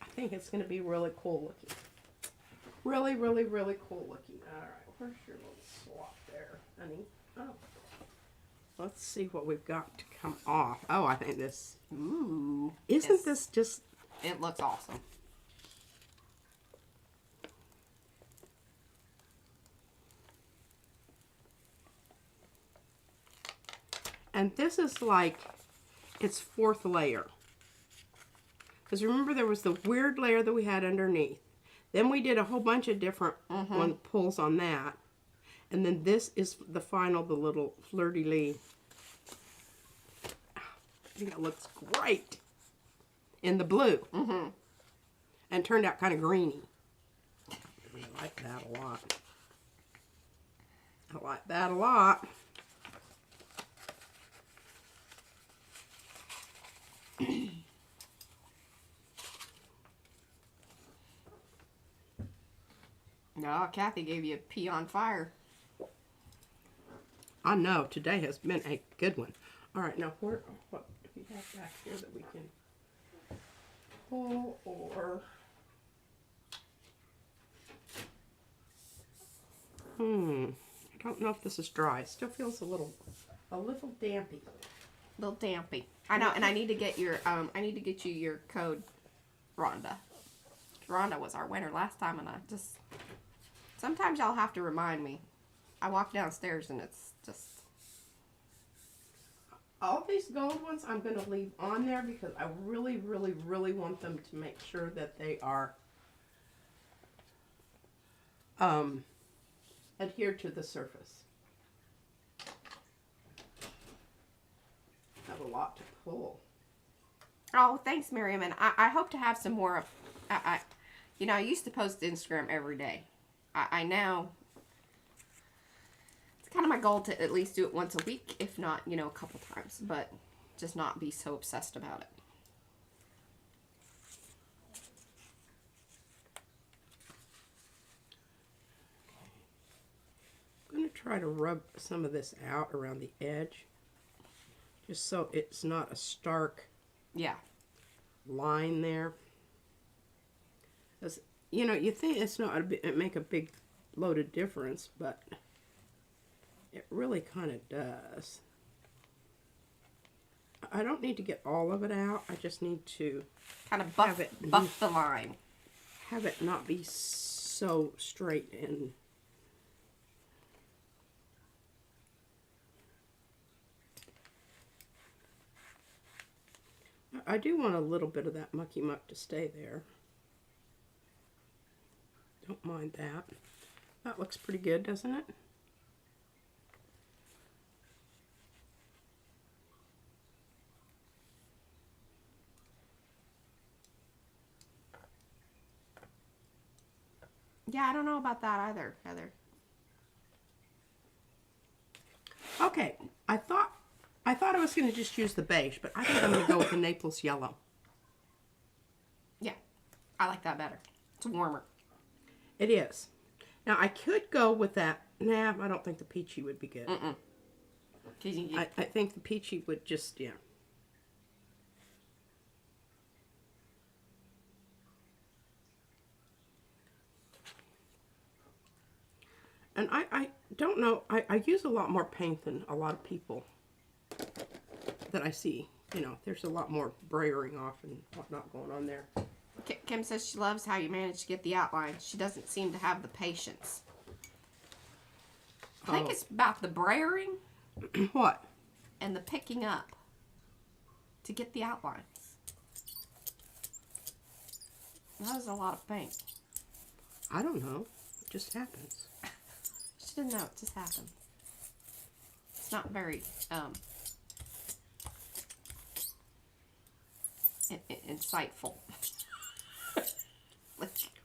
I think it's going to be really cool looking. Really, really, really cool looking. All right, where's your little swap there, honey? Oh. Let's see what we've got to come off. Oh, I think this... Ooh. Isn't this just... It looks awesome. And this is like its fourth layer. Because remember, there was the weird layer that we had underneath. Then we did a whole bunch of different one pulls on that. And then this is the final, the little fleur-de-lis. I think it looks great in the blue. And turned out kind of greeny. I really like that a lot. I like that a lot. No, Kathy gave you a pea on fire. I know, today has been a good one. All right, now what do we have back here that we can pull or... I don't know if this is dry. It still feels a little dampy. Little dampy. I know, and I need to get your you your code, Rhonda. Rhonda was our winner last time, and I just sometimes y'all have to remind me. I walk downstairs and it's just all these gold ones I'm going to leave on there because I really, really, really want them to make sure that they are adhered to the surface. I have a lot to pull. Oh, thanks, Miriam, and I hope to have some more of. You know, I used to post to Instagram every day. I now. It's kind of my goal to at least do it once a week, if not, you know, a couple times, but just not be so obsessed about it. I'm going to try to rub some of this out around the edge, just so it's not a stark line there. Because, you know, you think it's not it make a big load of difference, but it really kind of does. I don't need to get all of it out. I just need to kind of buff the line. Have it not be so straight and I do want a little bit of that mucky muck to stay there. Don't mind that. That looks pretty good, doesn't it? Yeah, I don't know about that either, Heather. Okay, I thought I was going to just use the beige, but I think I'm going to go with the Naples yellow. Yeah, I like that better. It's warmer. It is. Now, I could go with that. Nah, I don't think the peachy would be good. I think the peachy would just, yeah. And I don't know, I use a lot more paint than a lot of people that I see. You know, there's a lot more brayering off and whatnot going on there. Kim says she loves how you managed to get the outline. She doesn't seem to have the patience. I think it's about the brayering. What? And the picking up to get the outlines. That was a lot of paint. I don't know. It just happens. She didn't know. It just happened. It's not very insightful.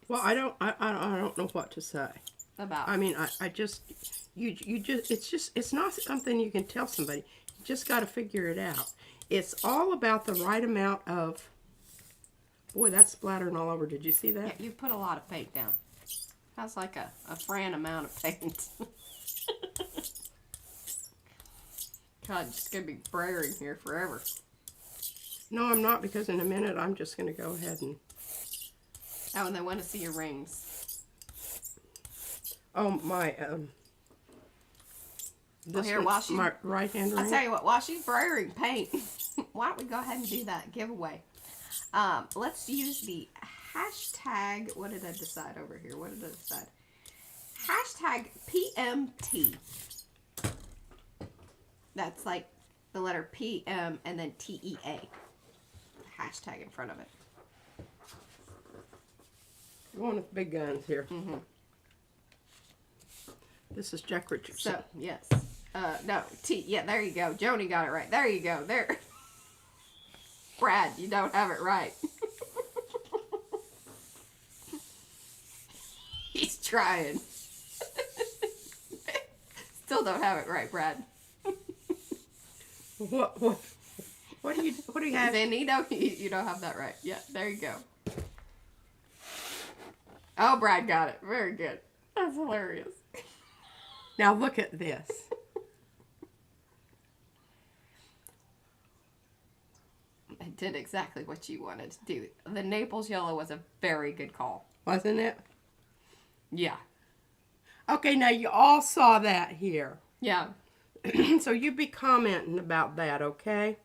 Well, I don't know what to say. About. I mean, I just it's not something you can tell somebody. You just got to figure it out. It's all about the right amount of. Boy, that's splattering all over. Did you see that? Yeah, you put a lot of paint down. That's like a Fran amount of paint. God, it's gonna be brayering here forever. No, I'm not, because in a minute I'm just going to go ahead and... Oh, and they want to see your rings. Oh, my, this here, while she's... my right-hand ring. I'll tell you what, while she's burring paint, why don't we go ahead and do that giveaway? Let's use the hashtag... What did I decide over here? What did I decide? Hashtag PMT. That's like the letter PM and then TEA. Hashtag in front of it. Going with big guns here. Mm-hmm. This is Jack Richardson. So, yes. No, yeah, there you go. Joni got it right. There you go. There. Brad, you don't have it right. He's trying. Still don't have it right, Brad. What do you have? Then you don't have that right. Yeah, there you go. Oh, Brad got it. Very good. That's hilarious. Now look at this. I did exactly what you wanted to do. The Naples yellow was a very good call. Wasn't it? Yeah. Okay, now you all saw that here. Yeah. So you be commenting about that, okay?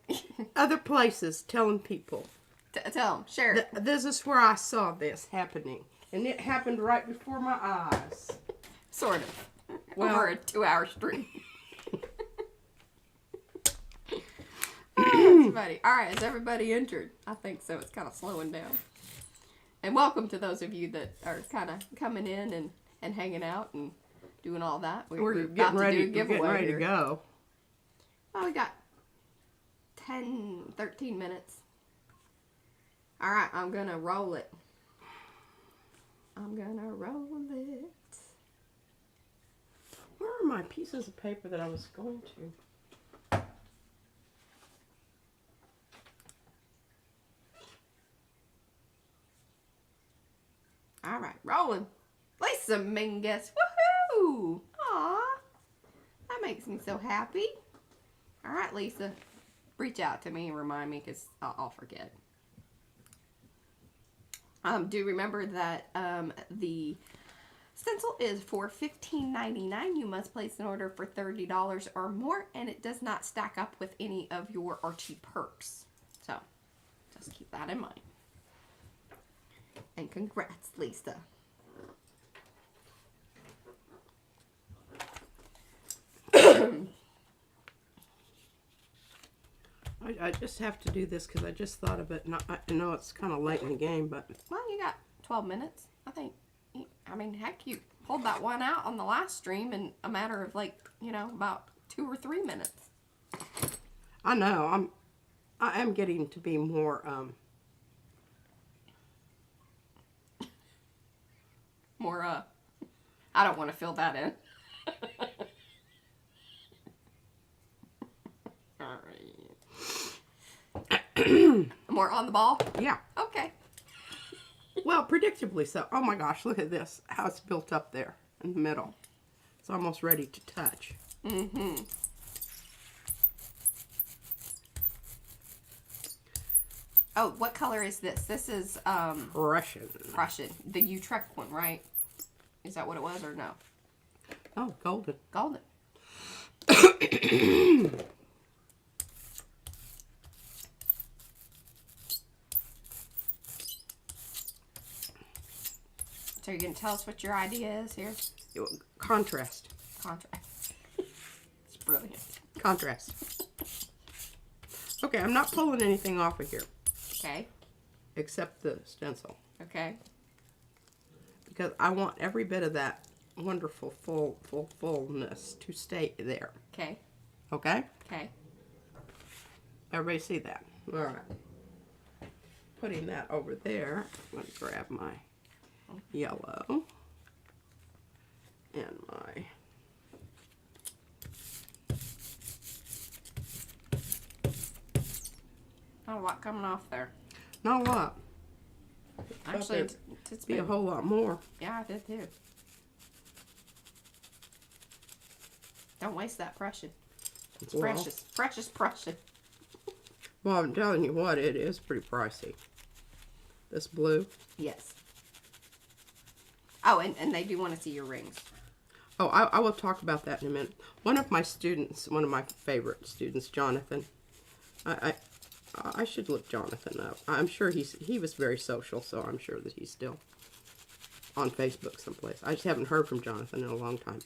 Other places telling people. Tell them. Share it. This is where I saw this happening. And it happened right before my eyes. Sort of. Well, over a 2-hour stream. Oh, that's funny. All right, is everybody entered? I think so. It's kind of slowing down. And welcome to those of you that are kind of coming in and hanging out and doing all that. We're about getting ready, to do a giveaway getting ready here. to go. Well, we got 13 minutes. All right, I'm going to roll it. I'm going to roll it. Where are my pieces of paper that I was going to? All right, rolling. Lisa Mingus. Woohoo! Aw. That makes me so happy. All right, Lisa. Reach out to me and remind me because I'll forget. Do remember that the stencil is for $15.99. You must place an order for $30 or more, and it does not stack up with any of your Archie perks. So, just keep that in mind. And congrats, Lisa. I just have to do this because I just thought of it. And I know it's kind of late in the game, but... Well, you got 12 minutes. I think, I mean, heck, you pulled that one out on the last stream in a matter of, like, about 2 or 3 minutes. I know. I am getting to be more, More, I don't want to fill that in. All right. More on the ball? Yeah. Okay. Well, predictably so. Oh my gosh, look at this. How it's built up there in the middle. It's almost ready to touch. Mm-hmm. Oh, what color is this? This is, Russian. Prussian. The Utrecht one, right? Is that what it was or no? Oh, golden. Golden. So you're going to tell us what your idea is here? Contrast. Contrast. It's brilliant. Contrast. Okay, I'm not pulling anything off of here. Okay. Except the stencil. Okay. Because I want every bit of that wonderful fullness to stay there. Okay. Okay? Okay. Everybody see that? All right. Putting that over there. I'm going to grab my yellow and my Not a lot coming off there. not a lot. Actually, it's Be a been, whole lot more. yeah, I did too. Don't waste that Prussian. It's Well, precious. Precious Prussian. Well, I'm telling you what, it is pretty pricey. This blue. Yes. Oh, and they do want to see your rings. Oh, I will talk about that in a minute. One of my students, one of my favorite students, Jonathan. I should look Jonathan up. I'm sure he was very social, so I'm sure that he's still on Facebook someplace. I just haven't heard from Jonathan in a long time.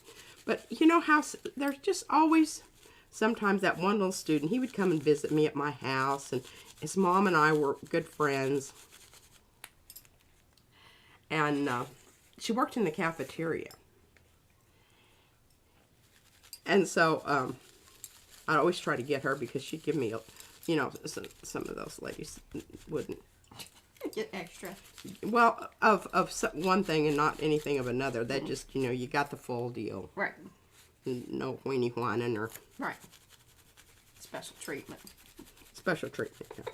But you know how there's just always sometimes that one little student, he would come and visit me at my house, and his mom and I were good friends. And she worked in the cafeteria. And so I'd always try to get her because she'd give me, you know, some of those ladies wouldn't. Get extra. Well, of one thing and not anything of another. That just, you know, you got the full deal. Right. No weenie whining or... Right. Special treatment. Special treatment, yeah.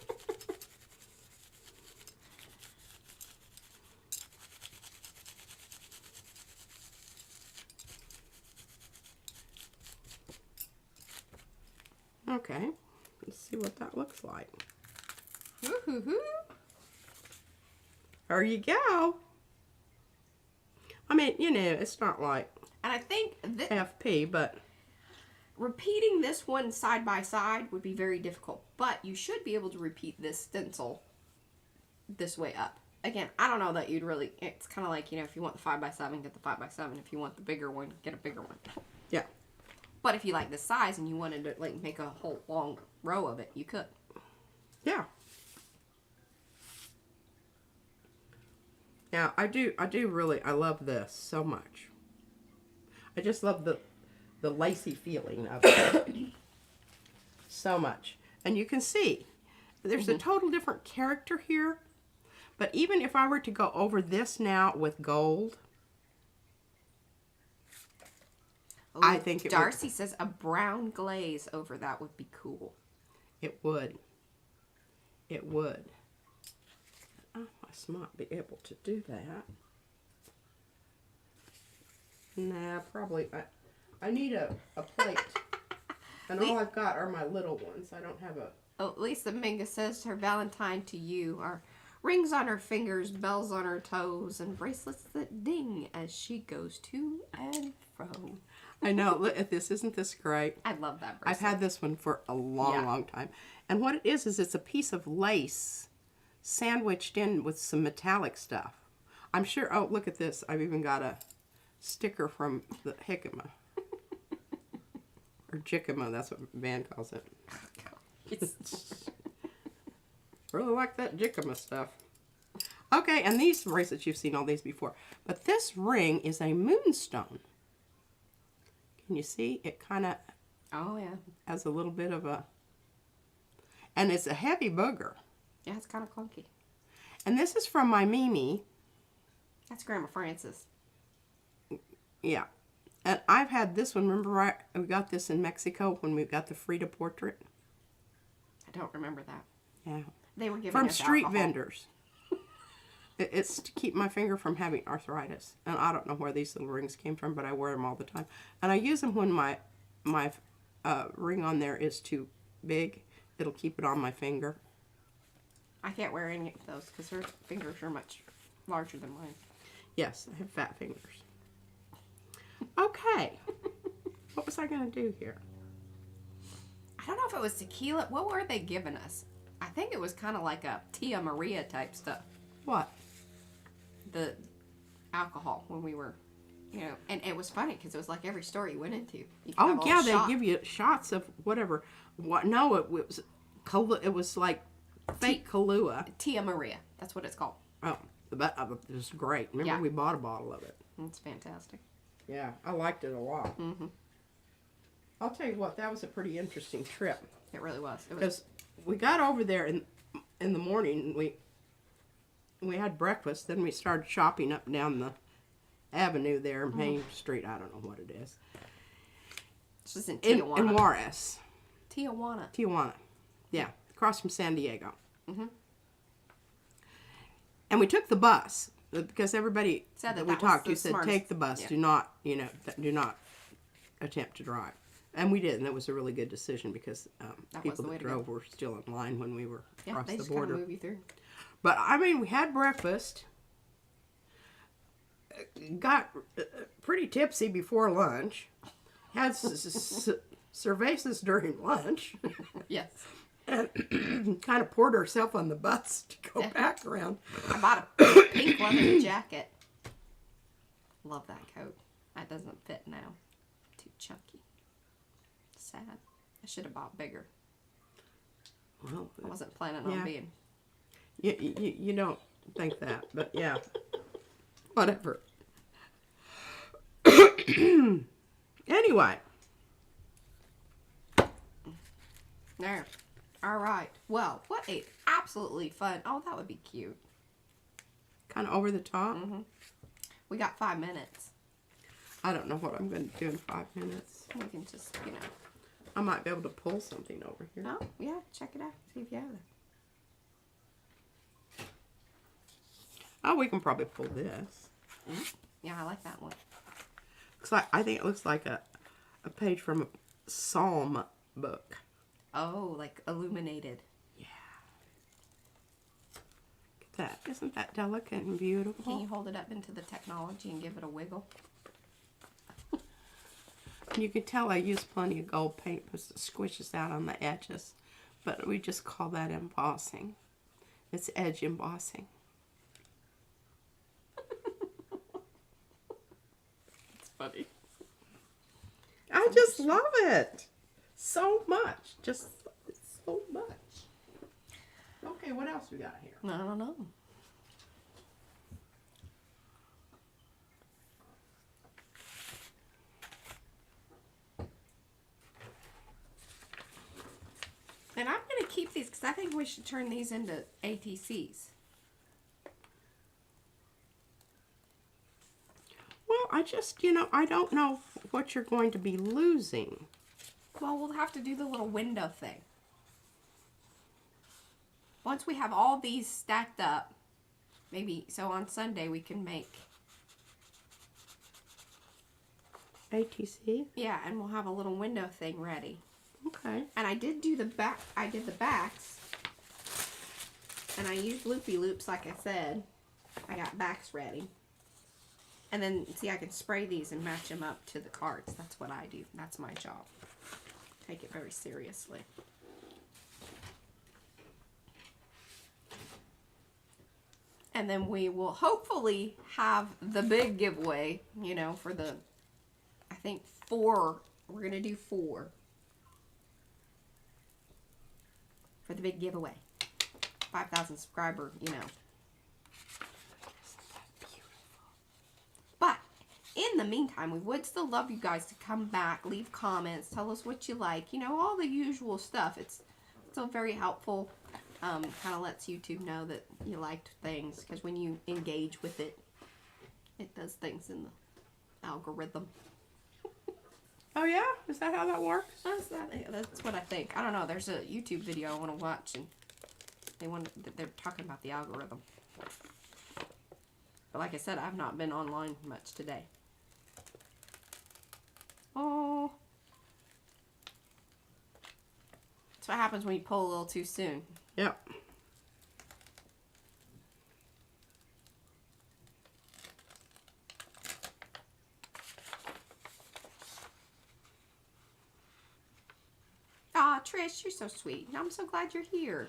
Okay, let's see what that looks like. Woo-hoo-hoo. There you go. I mean, you know, it's not like And I think that FP, but repeating this one side by side would be very difficult. But you should be able to repeat this stencil this way up. Again, I don't know that you'd really... It's kind of like, you know, if you want the 5x7, get the 5x7. If you want the bigger one, get a bigger one. yeah. But if you like the size and you wanted to like make a whole long row of it, you could. Yeah. Now, I do really, I love this so much. I just love the lacy feeling of it. So much. And you can see, there's a total different character here. But even if I were to go over this now with gold, Ooh, I think it Darcy says a brown glaze over that would be cool. It would. It would. Oh, I must not be able to do that. Nah, probably. I need a plate. And all I've got are my little ones. I don't have a... Oh, Lisa Mingus says her Valentine to you are rings on her fingers, bells on her toes, and bracelets that ding as she goes to and fro. I know. Look at this. Isn't this great? I love that bracelet. I've had this one for a long, long time. And what it is it's a piece of lace sandwiched in with some metallic stuff. I'm sure... Oh, look at this. I've even got a sticker from the jicama. Or jicama, that's what Van calls it. Really like that jicama stuff. Okay, and these bracelets, you've seen all these before. But this ring is a moonstone. Can you see? It kind of Oh, yeah. has a little bit of a... And it's a heavy booger. Yeah, it's kind of clunky. And this is from my Mimi. That's Grandma Frances. Yeah. And I've had this one. Remember we got this in Mexico when we got the Frida portrait? I don't remember that. Yeah. They were giving From us street alcohol. vendors. It's to keep my finger from having arthritis. And I don't know where these little rings came from, but I wear them all the time. And I use them when my ring on there is too big. It'll keep it on my finger. I can't wear any of those because her fingers are much larger than mine. Yes, I have fat fingers. Okay. What was I going to do here? I don't know if it was tequila. What were they giving us? I think it was kind of like a Tia Maria type stuff. What? The alcohol when we were, you know, and it was funny because it was like every store you went into. You could have Oh a yeah, little shot. they give you shots of whatever. What? No, it was like fake Kahlua. Tia Maria. That's what it's called. Oh, but it was great. Remember, Yeah. we bought a bottle of it. It's fantastic. Yeah, I liked it a lot. Mm-hmm. I'll tell you what, that was a pretty interesting trip. It really was. It was. Because we got over there in the morning, we had breakfast, then we started shopping up and down the avenue there, Main Street. I don't know what it is. This is in In Tijuana. Juarez. Tijuana. Yeah, across from San Diego. Mm-hmm. And we took the bus because everybody Said that that we that was talked the to said smartest- take the bus. yeah. Do not, do not attempt to drive. And we did, and that was a really good decision because That was people the way that to go. drove were still in line when we were Yeah, across they the just kind border. of move you through. But I mean, we had breakfast, got pretty tipsy before lunch, had cervezas during lunch, Yes. and kind of poured ourselves on the bus to go back around. I bought a pink leather jacket. Love that coat. That doesn't fit now. Too chunky. Sad. I should have bought bigger. Well, I wasn't planning on being. you don't think that, but yeah, whatever. Anyway. There. All right. Well, what a absolutely fun. Oh, that would be cute. Kind of over the top. We got 5 minutes. I don't know what I'm going to do in 5 minutes. We can just, you know. I might be able to pull something over here. Oh, yeah. Check it out. See if you have it. Oh, we can probably pull this. Yeah, I like that one. Looks like, I think it looks like a page from a psalm book. Oh, like illuminated. Yeah. Look at that. Isn't that delicate and beautiful? Can you hold it up into the technology and give it a wiggle? You can tell I use plenty of gold paint because it squishes out on the edges. But we just call that embossing. It's edge embossing. It's funny. I just love it so much. Just so much. Okay, what else we got here? I don't know. And I'm going to keep these because I think we should turn these into ATCs. Well, I just, I don't know what you're going to be losing. Well, we'll have to do the little window thing. Once we have all these stacked up, maybe, so on Sunday we can make... ATC? Yeah, and we'll have a little window thing ready. Okay. And I did do the back, I did the backs. And I used loopy loops like I said. I got backs ready. And then, see, I can spray these and match them up to the cards. That's what I do. That's my job. Take it very seriously. And then we will hopefully have the big giveaway, for the, I think 4. We're going to do 4. For the big giveaway. 5,000 subscriber, But in the meantime, we would still love you guys to come back, leave comments, tell us what you like, all the usual stuff. It's still very helpful. Kind of lets YouTube know that you liked things, because when you engage with it, it does things in the algorithm. Oh yeah? Is that how that works? That's what I think. I don't know. There's a YouTube video I want to watch, and they're talking about the algorithm. But like I said, I've not been online much today. Oh. That's what happens when you pull a little too soon. Yep. Aw, Trish, you're so sweet. I'm so glad you're here.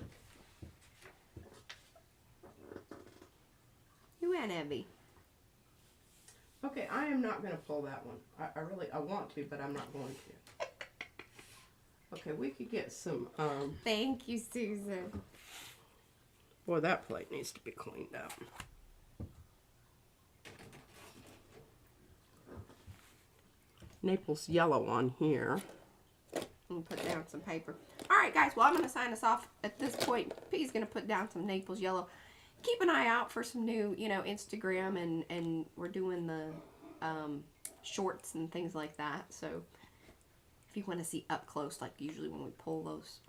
You and Evie. Okay, I am not going to pull that one. I want to, but I'm not going to. Okay, we could get some, Thank you, Susan. Boy, that plate needs to be cleaned up. Naples yellow on here. And put down some paper. Alright, guys. Well, I'm going to sign us off at this point. P's going to put down some Naples yellow. Keep an eye out for some new, Instagram, and we're doing the shorts and things like that. So, if you want to see up close, like usually when we pull those,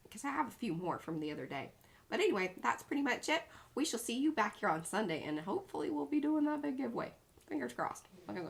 because I have a few more from the other day. But anyway, that's pretty much it. We shall see you back here on Sunday, and hopefully we'll be doing that big giveaway. Fingers crossed. Okay.